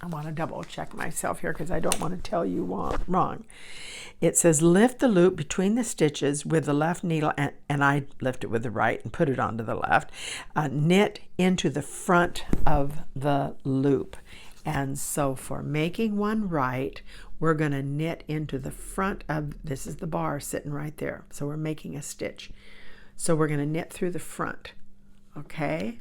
I want to double check myself here because I don't want to tell you wrong. It says lift the loop between the stitches with the left needle, and I lift it with the right and put it onto the left. Knit into the front of the loop. And so for making one right, we're going to knit into the front of, this is the bar sitting right there. So we're making a stitch. So we're going to knit through the front. Okay?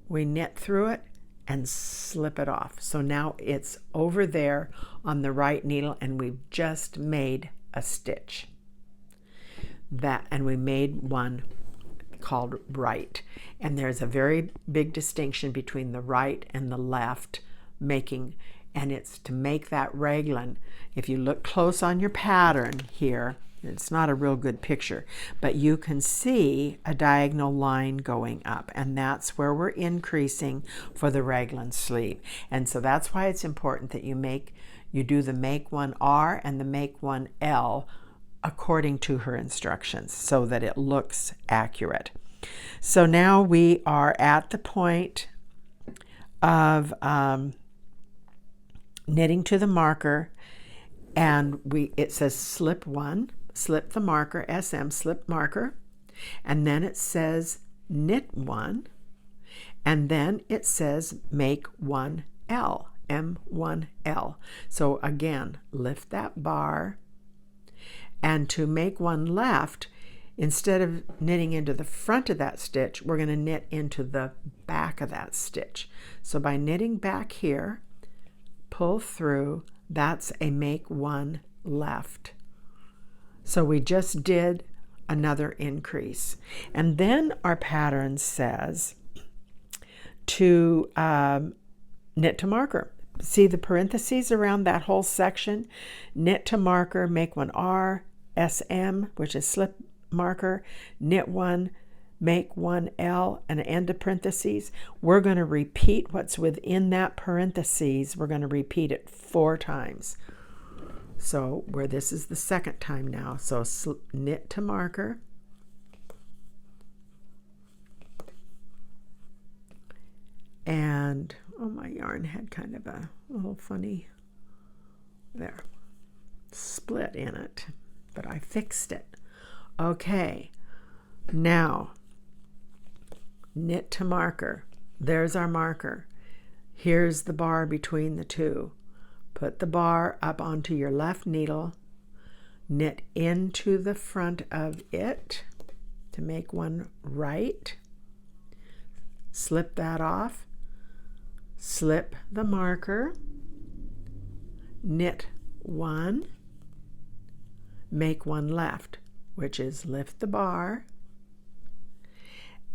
We knit through it and slip it off. So now it's over there on the right needle, and we've just made a stitch. And we made one called right. And there's a very big distinction between the right and the left and it's to make that raglan. If you look close on your pattern here, it's not a real good picture, but you can see a diagonal line going up, and that's where we're increasing for the raglan sleeve. And so that's why it's important that you do the make one R and the make one L according to her instructions so that it looks accurate. So now we are at the point of knitting to the marker, and it says slip one. Slip the marker, SM, slip marker, and then it says knit one, and then it says make one L, M1L. So again, lift that bar, and to make one left, instead of knitting into the front of that stitch, we're going to knit into the back of that stitch. So by knitting back here, pull through, that's a make one left. So we just did another increase. And then our pattern says to knit to marker. See the parentheses around that whole section? Knit to marker, make one R, SM, which is slip marker, knit one, make one L, and an end of parentheses. We're going to repeat what's within that parentheses. We're going to repeat it 4 times. So where this is the second time now. So knit to marker, and my yarn had kind of a little funny split in it, but I fixed it. Okay, now knit to marker. There's our marker. Here's the bar between the two. Put the bar up onto your left needle, knit into the front of it to make one right, slip that off, slip the marker, knit one, make one left, which is lift the bar,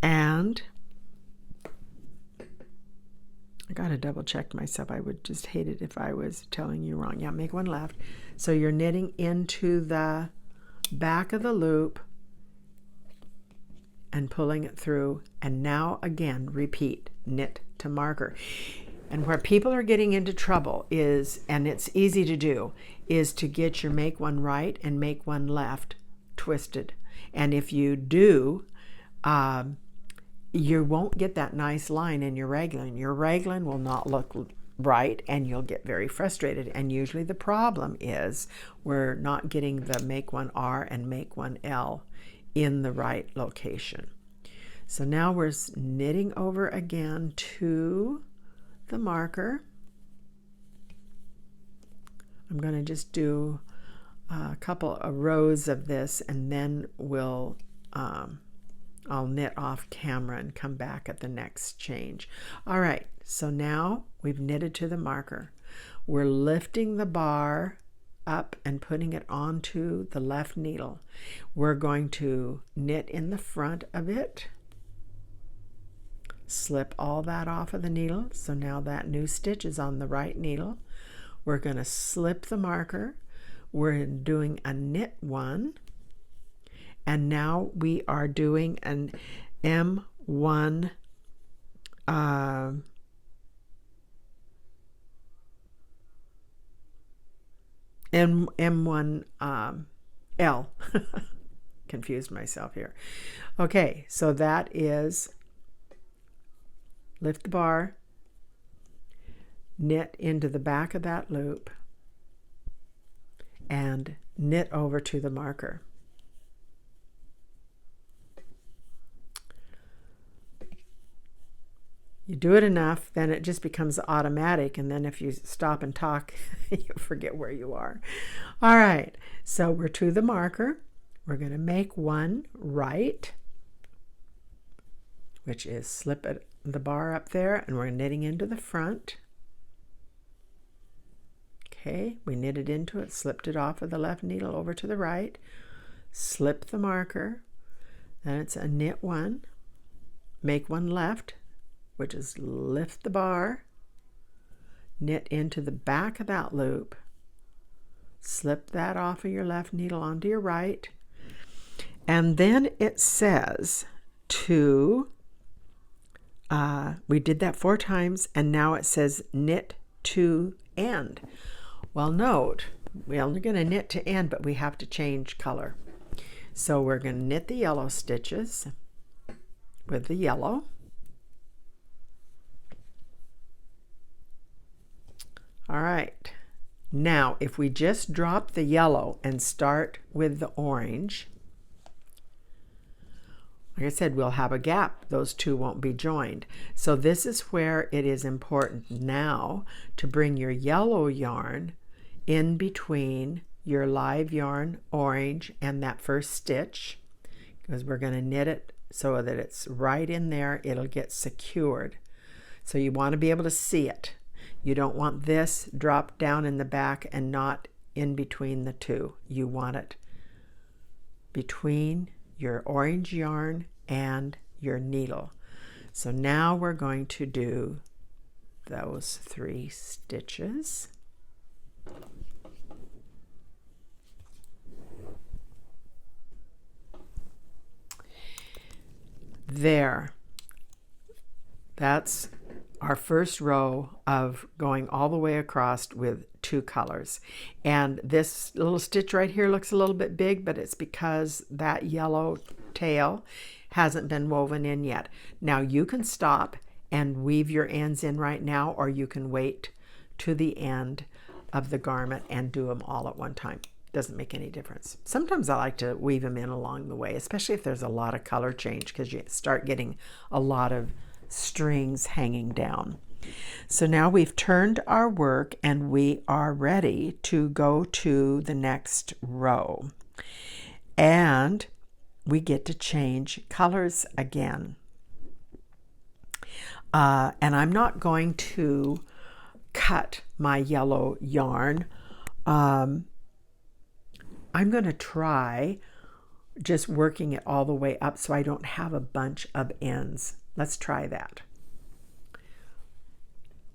and I got to double check myself. I would just hate it if I was telling you wrong. Yeah, make one left. So you're knitting into the back of the loop and pulling it through. And now again, repeat, knit to marker. And where people are getting into trouble is, and it's easy to do, is to get your make one right and make one left twisted. And if you do, you won't get that nice line in your raglan. Your raglan will not look right, and you'll get very frustrated. And usually the problem is we're not getting the make one R and make one L in the right location. So now we're knitting over again to the marker. I'm going to just do a couple of rows of this, and then I'll knit off camera and come back at the next change. All right, so now we've knitted to the marker. We're lifting the bar up and putting it onto the left needle. We're going to knit in the front of it, slip all that off of the needle. So now that new stitch is on the right needle. We're going to slip the marker. We're doing a knit one. And now we are doing an M1 M1 L. Confused myself here. Okay, so that is lift the bar, knit into the back of that loop, and knit over to the marker. You do it enough, then it just becomes automatic, and then if you stop and talk, you forget where you are. All right, so we're to the marker. We're going to make one right, which is slip the bar up there, and we're knitting into the front. Okay, we knitted into it, slipped it off of the left needle over to the right, slip the marker, then it's a knit one, make one left, which is lift the bar, knit into the back of that loop, slip that off of your left needle onto your right, and then it says to, we did that 4 times, and now it says knit to end. Well, note, we're only going to knit to end, but we have to change color. So we're going to knit the yellow stitches with the yellow. All right, now if we just drop the yellow and start with the orange, like I said, we'll have a gap. Those two won't be joined. So this is where it is important now to bring your yellow yarn in between your live yarn orange and that first stitch, because we're going to knit it so that it's right in there. It'll get secured. So you want to be able to see it. You don't want this dropped down in the back and not in between the two. You want it between your orange yarn and your needle. So now we're going to do those 3 stitches. There. That's our first row of going all the way across with 2 colors. And this little stitch right here looks a little bit big, but it's because that yellow tail hasn't been woven in yet. Now you can stop and weave your ends in right now, or you can wait to the end of the garment and do them all at one time. Doesn't make any difference. Sometimes I like to weave them in along the way, especially if there's a lot of color change, because you start getting a lot of strings hanging down. So now we've turned our work and we are ready to go to the next row, and we get to change colors again. And I'm not going to cut my yellow yarn. I'm going to try just working it all the way up so I don't have a bunch of ends. Let's try that.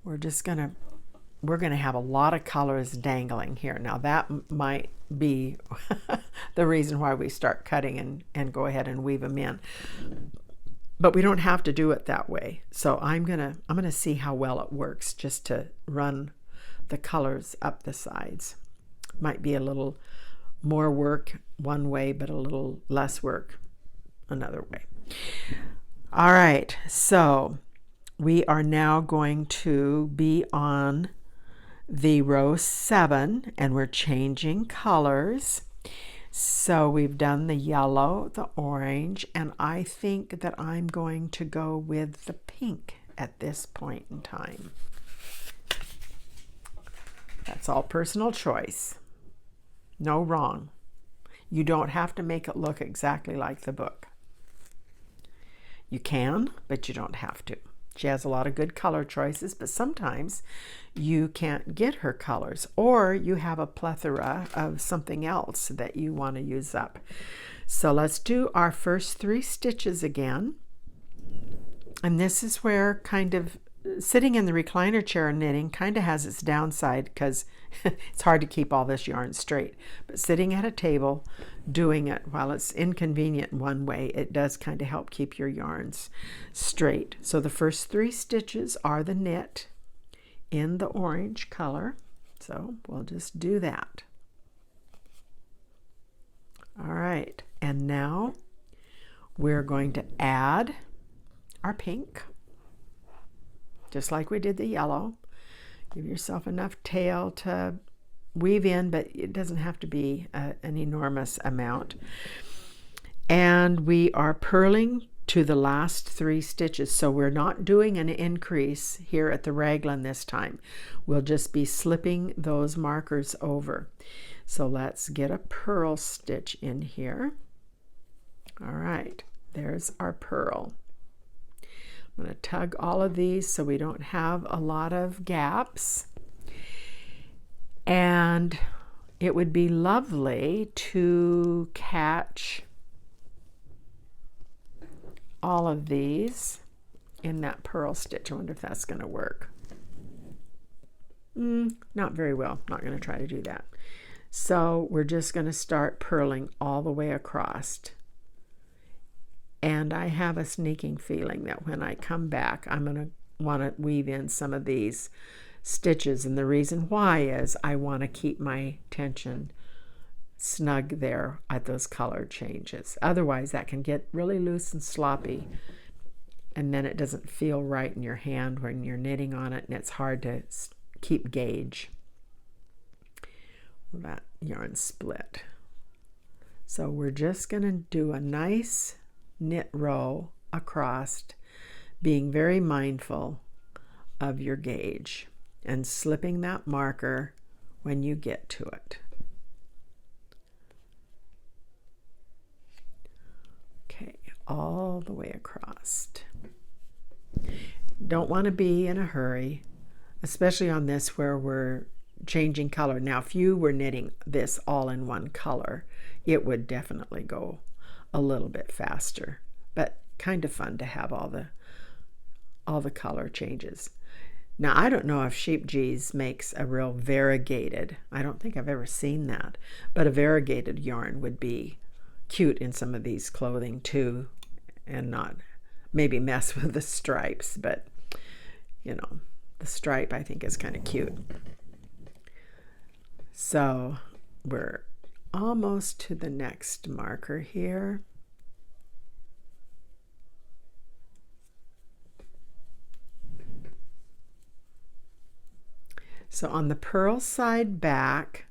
we're going to have a lot of colors dangling here. Now that might be the reason why we start cutting and go ahead and weave them in. But we don't have to do it that way. So I'm gonna see how well it works just to run the colors up the sides. Might be a little more work one way, but a little less work another way. All right, so we are now going to be on the row 7, and we're changing colors. So we've done the yellow, the orange, and I think that I'm going to go with the pink at this point in time. That's all personal choice. No wrong. You don't have to make it look exactly like the book. You can, but you don't have to. She has a lot of good color choices, but sometimes you can't get her colors, or you have a plethora of something else that you want to use up. So let's do our first 3 stitches again. And this is where kind of sitting in the recliner chair and knitting kind of has its downside, because it's hard to keep all this yarn straight. But sitting at a table doing it, while it's inconvenient in one way, it does kind of help keep your yarns straight. So the first 3 stitches are the knit in the orange color. So we'll just do that. All right, and now we're going to add our pink, just like we did the yellow. Give yourself enough tail to weave in, but it doesn't have to be an enormous amount. And we are purling to the last 3 stitches. So we're not doing an increase here at the raglan this time. We'll just be slipping those markers over. So let's get a purl stitch in here. All right, there's our purl. I'm going to tug all of these so we don't have a lot of gaps. And it would be lovely to catch all of these in that purl stitch. I wonder if that's going to work. Not very well. Not going to try to do that. So we're just going to start purling all the way across. And I have a sneaking feeling that when I come back, I'm going to want to weave in some of these stitches. And the reason why is I want to keep my tension snug there at those color changes. Otherwise, that can get really loose and sloppy. And then it doesn't feel right in your hand when you're knitting on it, and it's hard to keep gauge. That yarn split. So we're just going to do a nice knit row across, being very mindful of your gauge and slipping that marker when you get to it. Okay, all the way across. Don't want to be in a hurry, especially on this where we're changing color. Now, if you were knitting this all in one color, it would definitely go a little bit faster, but kind of fun to have all the color changes. Now, I don't know if Sheep G's makes a real variegated, I don't think I've ever seen that, but a variegated yarn would be cute in some of these clothing too, and not maybe mess with the stripes, but you know, the stripe I think is kind of cute. So we're almost to the next marker here. So on the purl side back,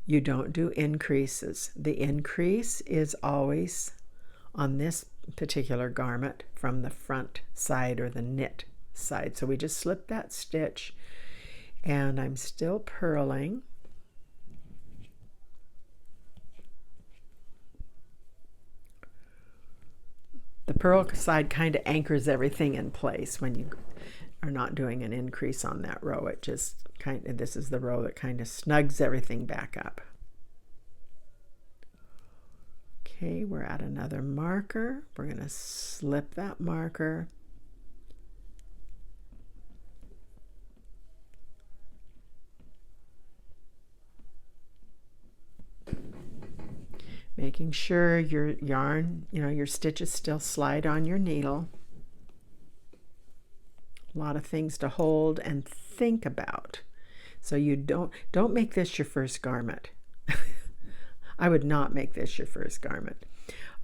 you don't do increases. The increase is always on this particular garment from the front side or the knit side. So we just slip that stitch, and I'm still purling. The purl side kind of anchors everything in place when you are not doing an increase on that row. It just kind of, this is the row that kind of snugs everything back up. Okay, we're at another marker. We're going to slip that marker. Making sure your yarn, your stitches still slide on your needle. A lot of things to hold and think about. So you don't make this your first garment. I would not make this your first garment.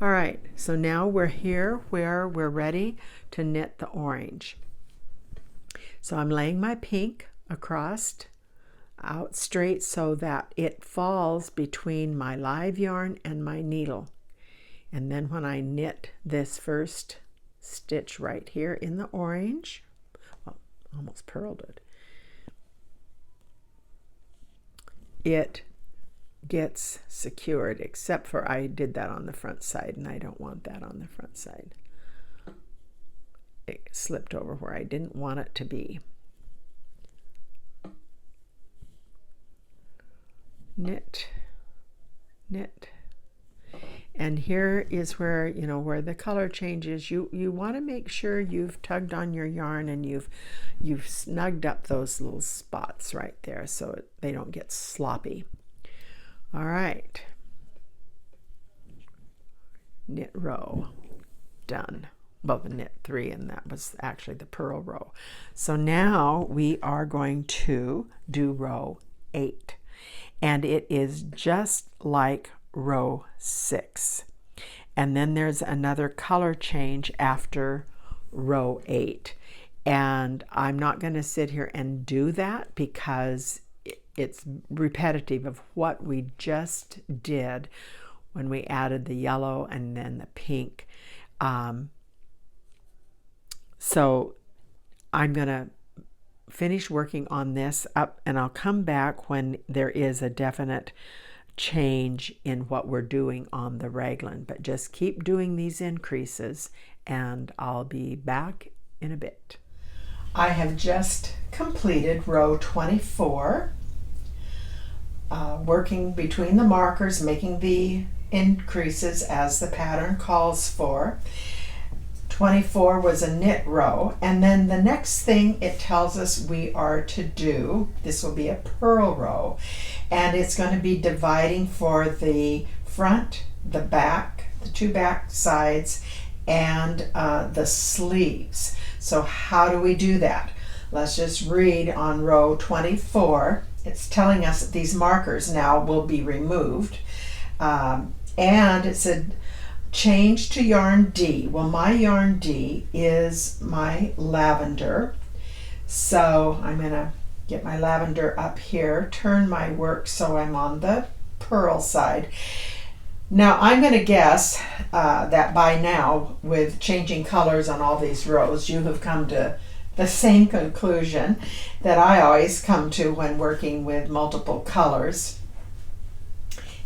All right, so now we're here where we're ready to knit the orange. So I'm laying my pink across out straight so that it falls between my live yarn and my needle. And then when I knit this first stitch right here in the orange, well, almost purled it, it gets secured, except for I did that on the front side and I don't want that on the front side. It slipped over where I didn't want it to be. Knit, knit. And here is where, where the color changes. You want to make sure you've tugged on your yarn and you've snugged up those little spots right there so they don't get sloppy. All right. Knit row, done. Well, the knit 3, and that was actually the purl row. So now we are going to do row 8. And it is just like row 6. And then there's another color change after row 8. And I'm not going to sit here and do that because it's repetitive of what we just did when we added the yellow and then the pink. So I'm going to finish working on this up and I'll come back when there is a definite change in what we're doing on the raglan. But just keep doing these increases and I'll be back in a bit. I have just completed row 24. Working between the markers, making the increases as the pattern calls for. 24 was a knit row, and then the next thing it tells us we are to do, this will be a purl row, and it's going to be dividing for the front, the back, the 2 back sides, and the sleeves. So how do we do that? Let's just read on row 24. It's telling us that these markers now will be removed. And it said change to yarn D. Well, my yarn D is my lavender. So I'm going to get my lavender up here, turn my work so I'm on the purl side. Now I'm going to guess that by now, with changing colors on all these rows, you have come to the same conclusion that I always come to when working with multiple colors.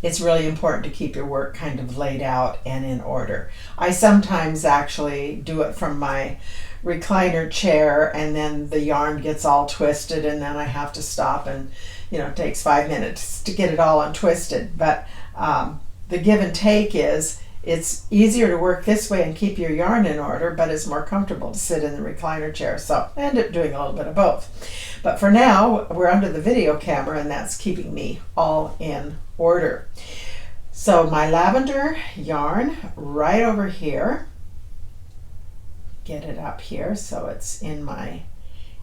It's really important to keep your work kind of laid out and in order. I sometimes actually do it from my recliner chair and then the yarn gets all twisted and then I have to stop and it takes 5 minutes to get it all untwisted. But the give and take is it's easier to work this way and keep your yarn in order, but it's more comfortable to sit in the recliner chair. So I end up doing a little bit of both. But for now, we're under the video camera and that's keeping me all in order. So my lavender yarn right over here, get it up here so it's in my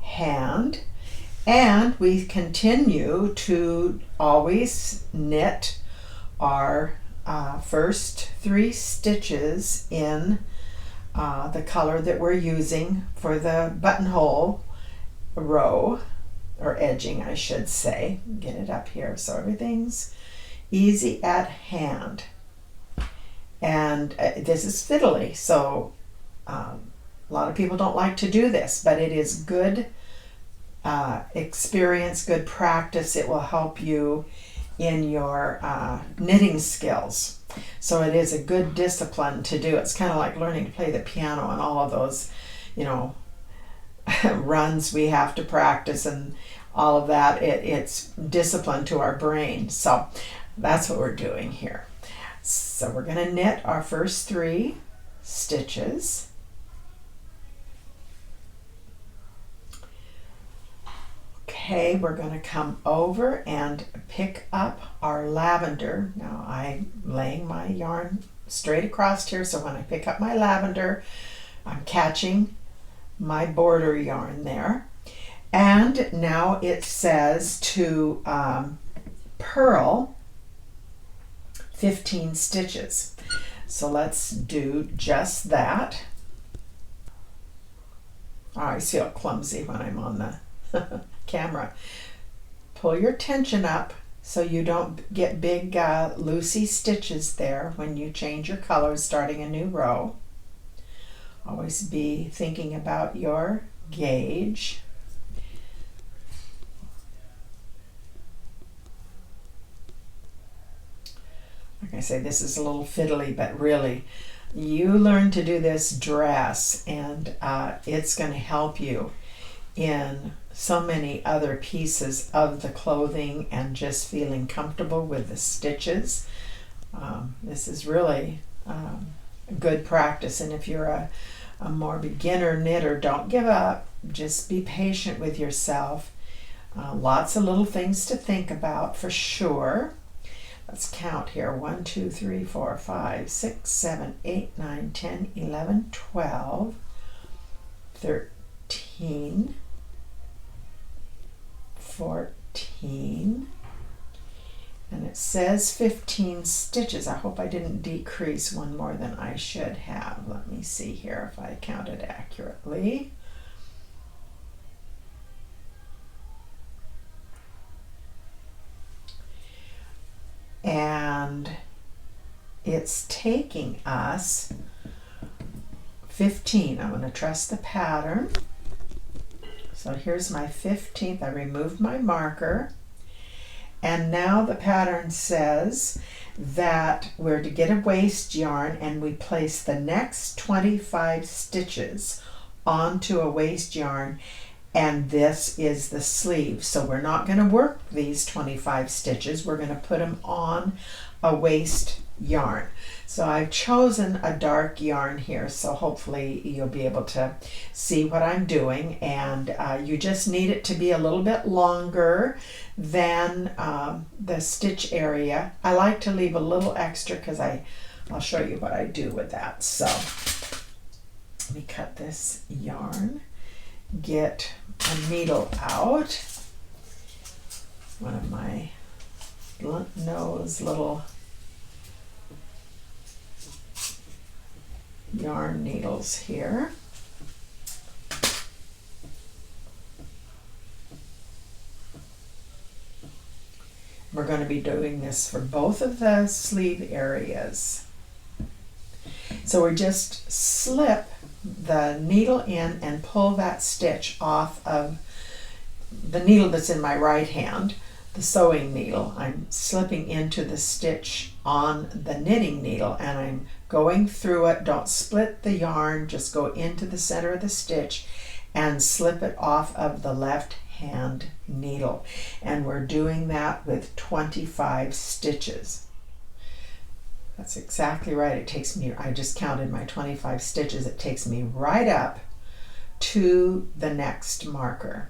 hand. And we continue to always knit our first 3 stitches in the color that we're using for the buttonhole row, or edging I should say. Get it up here so everything's easy at hand. And this is fiddly, so a lot of people don't like to do this, but it is good experience, good practice. It will help you in your knitting skills. So it is a good discipline to do. It's kind of like learning to play the piano and all of those, runs we have to practice and all of that. It's discipline to our brain. So that's what we're doing here. So we're going to knit our first 3 stitches. Okay, we're going to come over and pick up our lavender. Now I'm laying my yarn straight across here, so when I pick up my lavender, I'm catching my border yarn there. And now it says to purl 15 stitches. So let's do just that. I always feel clumsy when I'm on the camera. Pull your tension up so you don't get big loosey stitches there when you change your colors starting a new row. Always be thinking about your gauge. Like I say, this is a little fiddly, but really, you learn to do this dress, and it's going to help you in so many other pieces of the clothing and just feeling comfortable with the stitches. This is really good practice, and if you're a more beginner knitter, don't give up. Just be patient with yourself. Lots of little things to think about for sure. Let's count here. 1, 2, 3, 4, 5, 6, 7, 8, 9, 10, 11, 12, 13, 14, and it says 15 stitches. I hope I didn't decrease one more than I should have. Let me see here if I counted accurately. And it's taking us 15. I'm going to trust the pattern. So here's my 15th. I removed my marker. And now the pattern says that we're to get a waste yarn and we place the next 25 stitches onto a waste yarn, and this is the sleeve. So we're not going to work these 25 stitches. We're going to put them on a waste yarn. So I've chosen a dark yarn here, so hopefully you'll be able to see what I'm doing. And you just need it to be a little bit longer than the stitch area. I like to leave a little extra because I'll show you what I do with that. So let me cut this yarn, get a needle out, one of my blunt nose little yarn needles here. We're going to be doing this for both of the sleeve areas. So we just slip the needle in and pull that stitch off of the needle that's in my right hand, the sewing needle. I'm slipping into the stitch on the knitting needle and I'm going through it. Don't split the yarn, just go into the center of the stitch and slip it off of the left hand needle. And we're doing that with 25 stitches. That's exactly right. It takes me, I just counted my 25 stitches. It takes me right up to the next marker.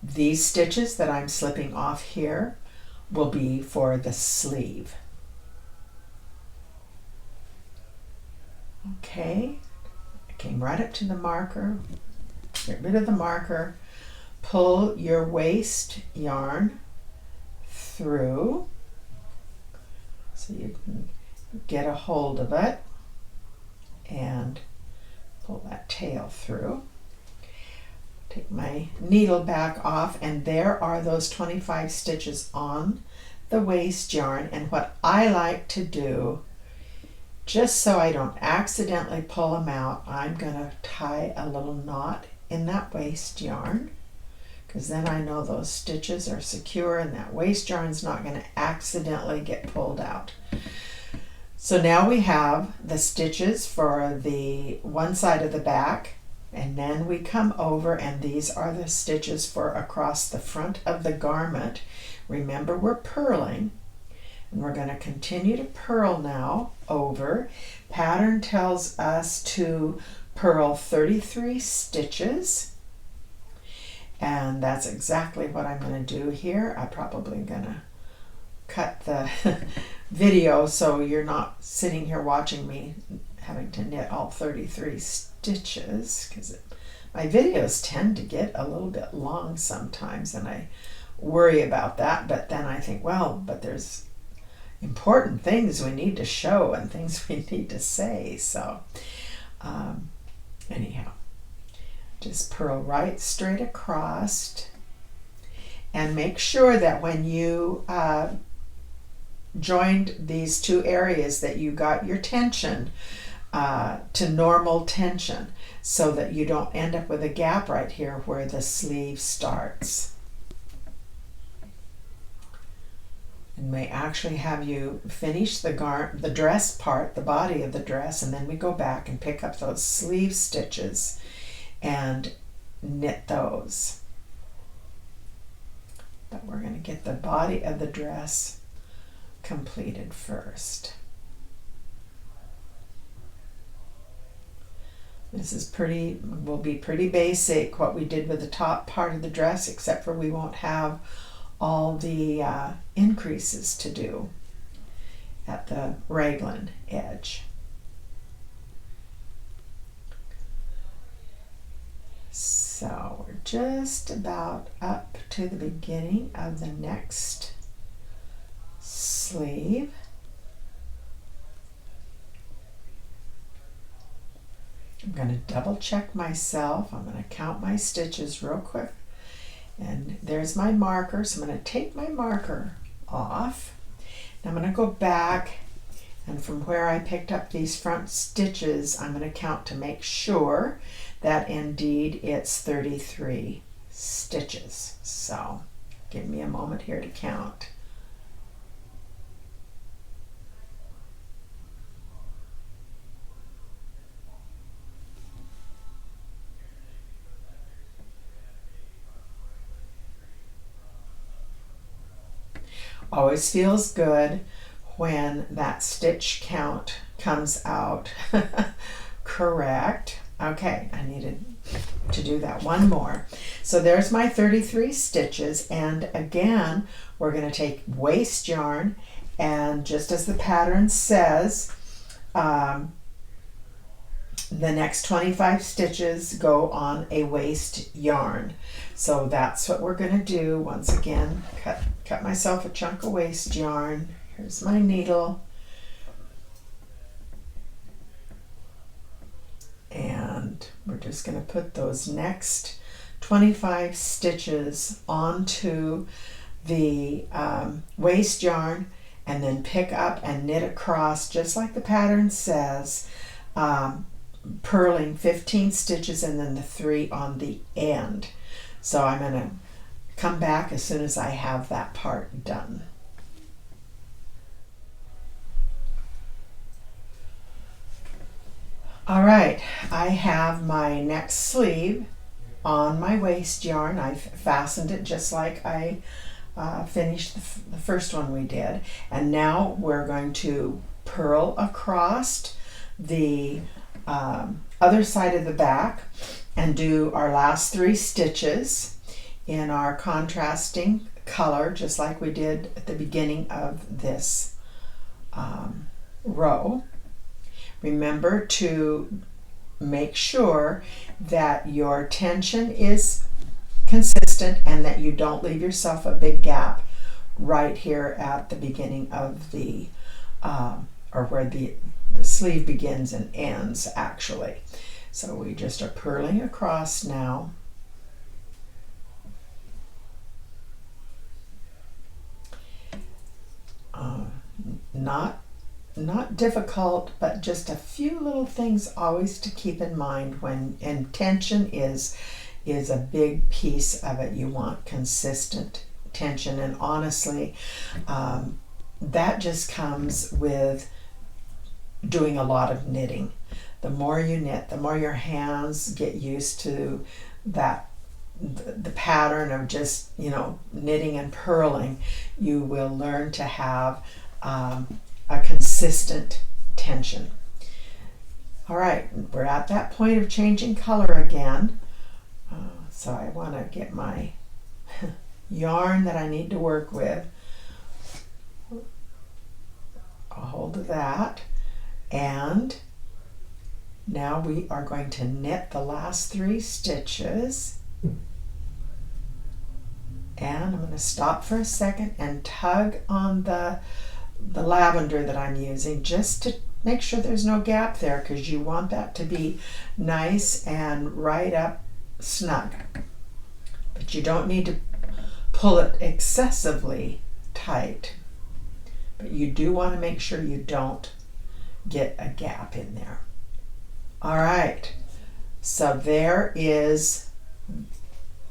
These stitches that I'm slipping off here will be for the sleeve. Okay, I came right up to the marker. Get rid of the marker. Pull your waste yarn through so you can get a hold of it and pull that tail through. Take my needle back off, and there are those 25 stitches on the waste yarn. And what I like to do, just so I don't accidentally pull them out, I'm going to tie a little knot in that waste yarn, because then I know those stitches are secure and that waste yarn's not going to accidentally get pulled out. So now we have the stitches for the one side of the back, and then we come over and these are the stitches for across the front of the garment. Remember, we're purling, and we're going to continue to purl now over. Pattern tells us to purl 33 stitches. And that's exactly what I'm going to do here. I'm probably going to cut the video so you're not sitting here watching me having to knit all 33 stitches, because my videos tend to get a little bit long sometimes, and I worry about that. But then I think, well, but there's important things we need to show and things we need to say. So anyhow, just purl right straight across, and make sure that when you joined these two areas that you got your tension to normal tension, so that you don't end up with a gap right here where the sleeve starts. And may actually have you finish the dress part, the body of the dress, and then we go back and pick up those sleeve stitches and knit those. But we're going to get the body of the dress completed first. This is will be pretty basic what we did with the top part of the dress, except for we won't have all the increases to do at the raglan edge. So we're just about up to the beginning of the next sleeve. I'm going to double check myself. I'm going to count my stitches real quick. And there's my marker, so I'm going to take my marker off. Now I'm going to go back, and from where I picked up these front stitches, I'm going to count to make sure that indeed it's 33 stitches. So give me a moment here to count. Always feels good when that stitch count comes out correct. Okay, I needed to do that one more. So there's my 33 stitches, and again we're going to take waste yarn, and just as the pattern says, the next 25 stitches go on a waste yarn. So that's what we're going to do. Once again, cut myself a chunk of waste yarn. Here's my needle. And we're just going to put those next 25 stitches onto the waste yarn, and then pick up and knit across just like the pattern says, purling 15 stitches and then the 3 on the end. So I'm going to come back as soon as I have that part done. All right, I have my next sleeve on my waste yarn. I've fastened it just like I finished the first one we did. And now we're going to purl across the other side of the back and do our last 3 stitches in our contrasting color, just like we did at the beginning of this row. Remember to make sure that your tension is consistent and that you don't leave yourself a big gap right here at the beginning of the or where the sleeve begins and ends actually. So we just are purling across now. Not difficult, but just a few little things always to keep in mind when, and tension is a big piece of it. You want consistent tension, and honestly, that just comes with doing a lot of knitting. The more you knit, the more your hands get used to that, the pattern of just, you know, knitting and purling, you will learn to have a consistent tension. All right, we're at that point of changing color again. So I want to get my yarn that I need to work with. A hold of that, and now we are going to knit the last 3 stitches. And I'm going to stop for a second and tug on the lavender that I'm using, just to make sure there's no gap there, because you want that to be nice and right up snug. But you don't need to pull it excessively tight. But you do want to make sure you don't get a gap in there. All right, so there is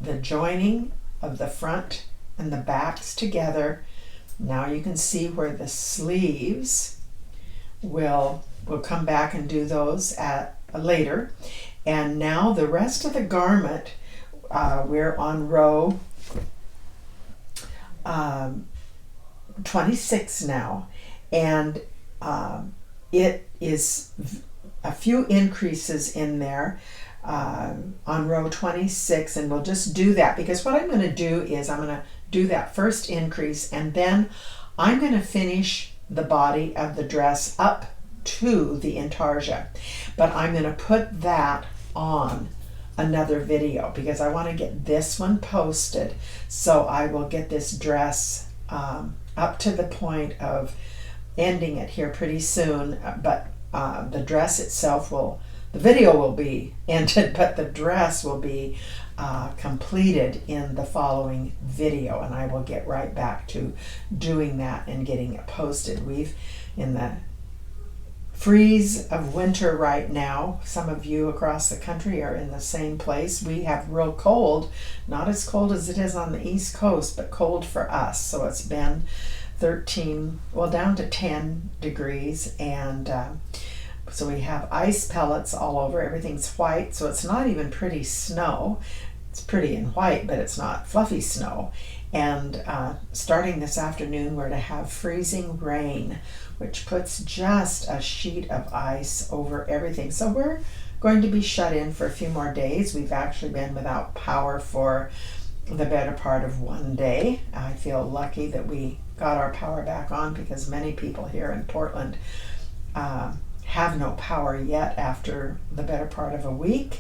the joining of the front and the backs together. Now you can see where the sleeves we'll come back and do those at later. And now the rest of the garment, we're on row 26 now, and it is a few increases in there on row 26, and we'll just do that, because what I'm going to do is I'm going to do that first increase, and then I'm going to finish the body of the dress up to the intarsia. But I'm going to put that on another video, because I want to get this one posted, so I will get this dress up to the point of ending it here pretty soon. But the dress itself the video will be ended, but the dress will be completed in the following video, and I will get right back to doing that and getting it posted. We've in the freeze of winter right now. Some of you across the country are in the same place. We have real cold, not as cold as it is on the East Coast, but cold for us. So it's been 13, well, down to 10 degrees, and so we have ice pellets all over. Everything's white, so it's not even pretty snow. It's pretty and white, but it's not fluffy snow. And starting this afternoon, we're to have freezing rain, which puts just a sheet of ice over everything. So we're going to be shut in for a few more days. We've actually been without power for the better part of 1 day. I feel lucky that we got our power back on, because many people here in Portland have no power yet after the better part of a week.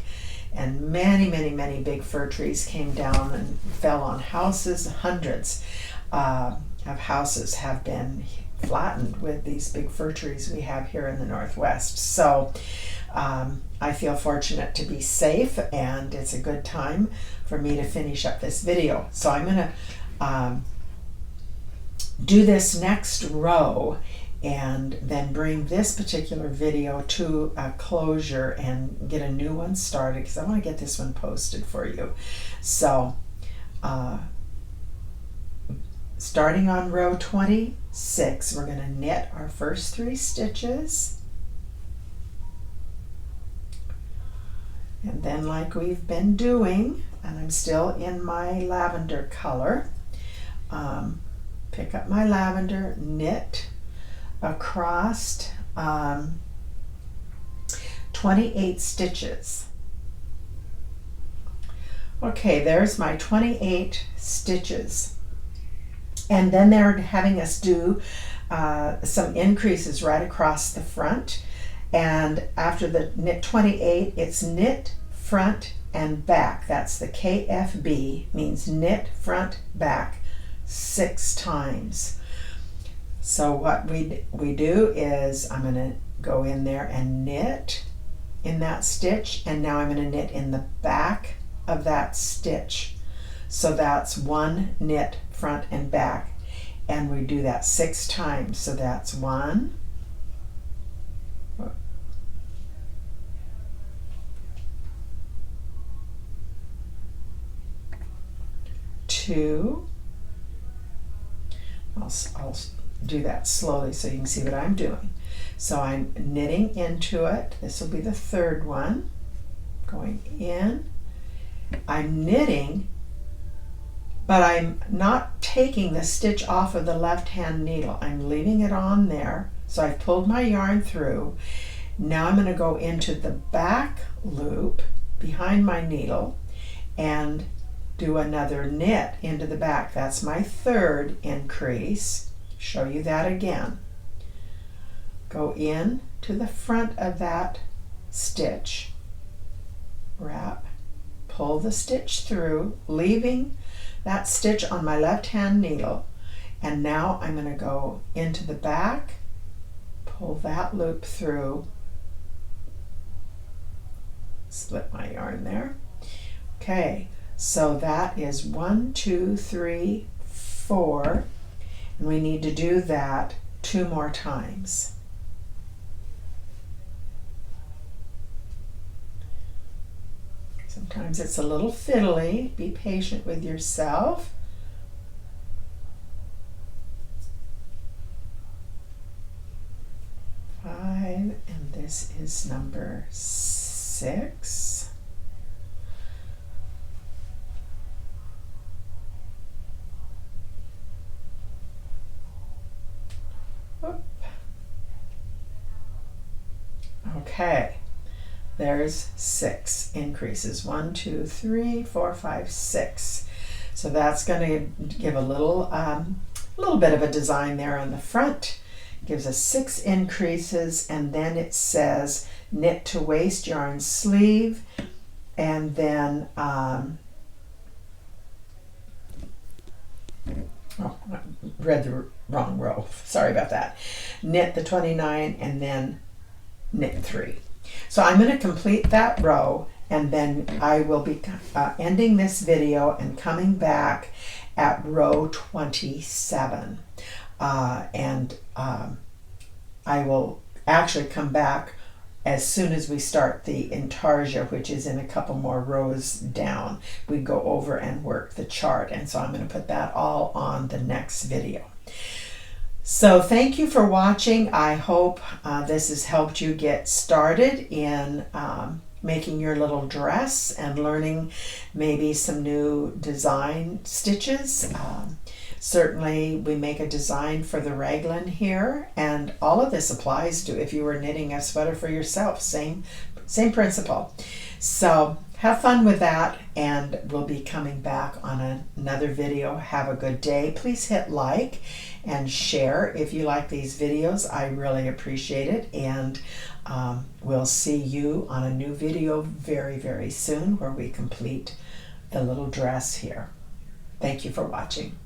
And many big fir trees came down and fell on houses. Hundreds of houses have been flattened with these big fir trees we have here in the Northwest. So I feel fortunate to be safe, and it's a good time for me to finish up this video. So I'm going to do this next row and then bring this particular video to a closure and get a new one started, because I want to get this one posted for you. So starting on row 26, we're going to knit our first 3 stitches, and then, like we've been doing, and I'm still in my lavender color, pick up my lavender, knit across 28 stitches. Okay, there's my 28 stitches. And then they're having us do some increases right across the front. And after the knit 28, it's knit, front, and back. That's the KFB, means knit, front, back, 6 times. So what we do is I'm going to go in there and knit in that stitch, and now I'm going to knit in the back of that stitch. So that's 1 knit, front and back, and we do that 6 times. So that's 1, 2, I'll do that slowly so you can see what I'm doing. So I'm knitting into it. This will be the 3rd one. Going in. I'm knitting, but I'm not taking the stitch off of the left hand needle. I'm leaving it on there. So I've pulled my yarn through. Now I'm going to go into the back loop behind my needle, and do another knit into the back. That's my third increase. Show you that again. Go in to the front of that stitch, wrap, pull the stitch through, leaving that stitch on my left hand needle, and now I'm going to go into the back, pull that loop through, slip my yarn there. Okay, so that is 1, 2, 3, 4, and we need to do that 2 more times. Sometimes it's a little fiddly. Be patient with yourself. Five, and this is number 6. Whoop. Okay. There's 6 increases. 1, 2, 3, 4, 5, 6. So that's going to give a little bit of a design there on the front. Gives us 6 increases, and then it says knit to waist yarn sleeve, and then I read the wrong row. Sorry about that. Knit the 29 and then knit 3. So I'm going to complete that row, and then I will be ending this video and coming back at row 27. I will actually come back as soon as we start the intarsia, which is in a couple more rows down. We go over and work the chart, and so I'm going to put that all on the next video. So thank you for watching. I hope this has helped you get started in making your little dress and learning maybe some new design stitches. Certainly we make a design for the raglan here, and all of this applies to if you were knitting a sweater for yourself. Same principle. So have fun with that, and we'll be coming back on another video. Have a good day. Please hit like and share if you like these videos. I really appreciate it, and we'll see you on a new video very, very soon where we complete the little dress here. Thank you for watching.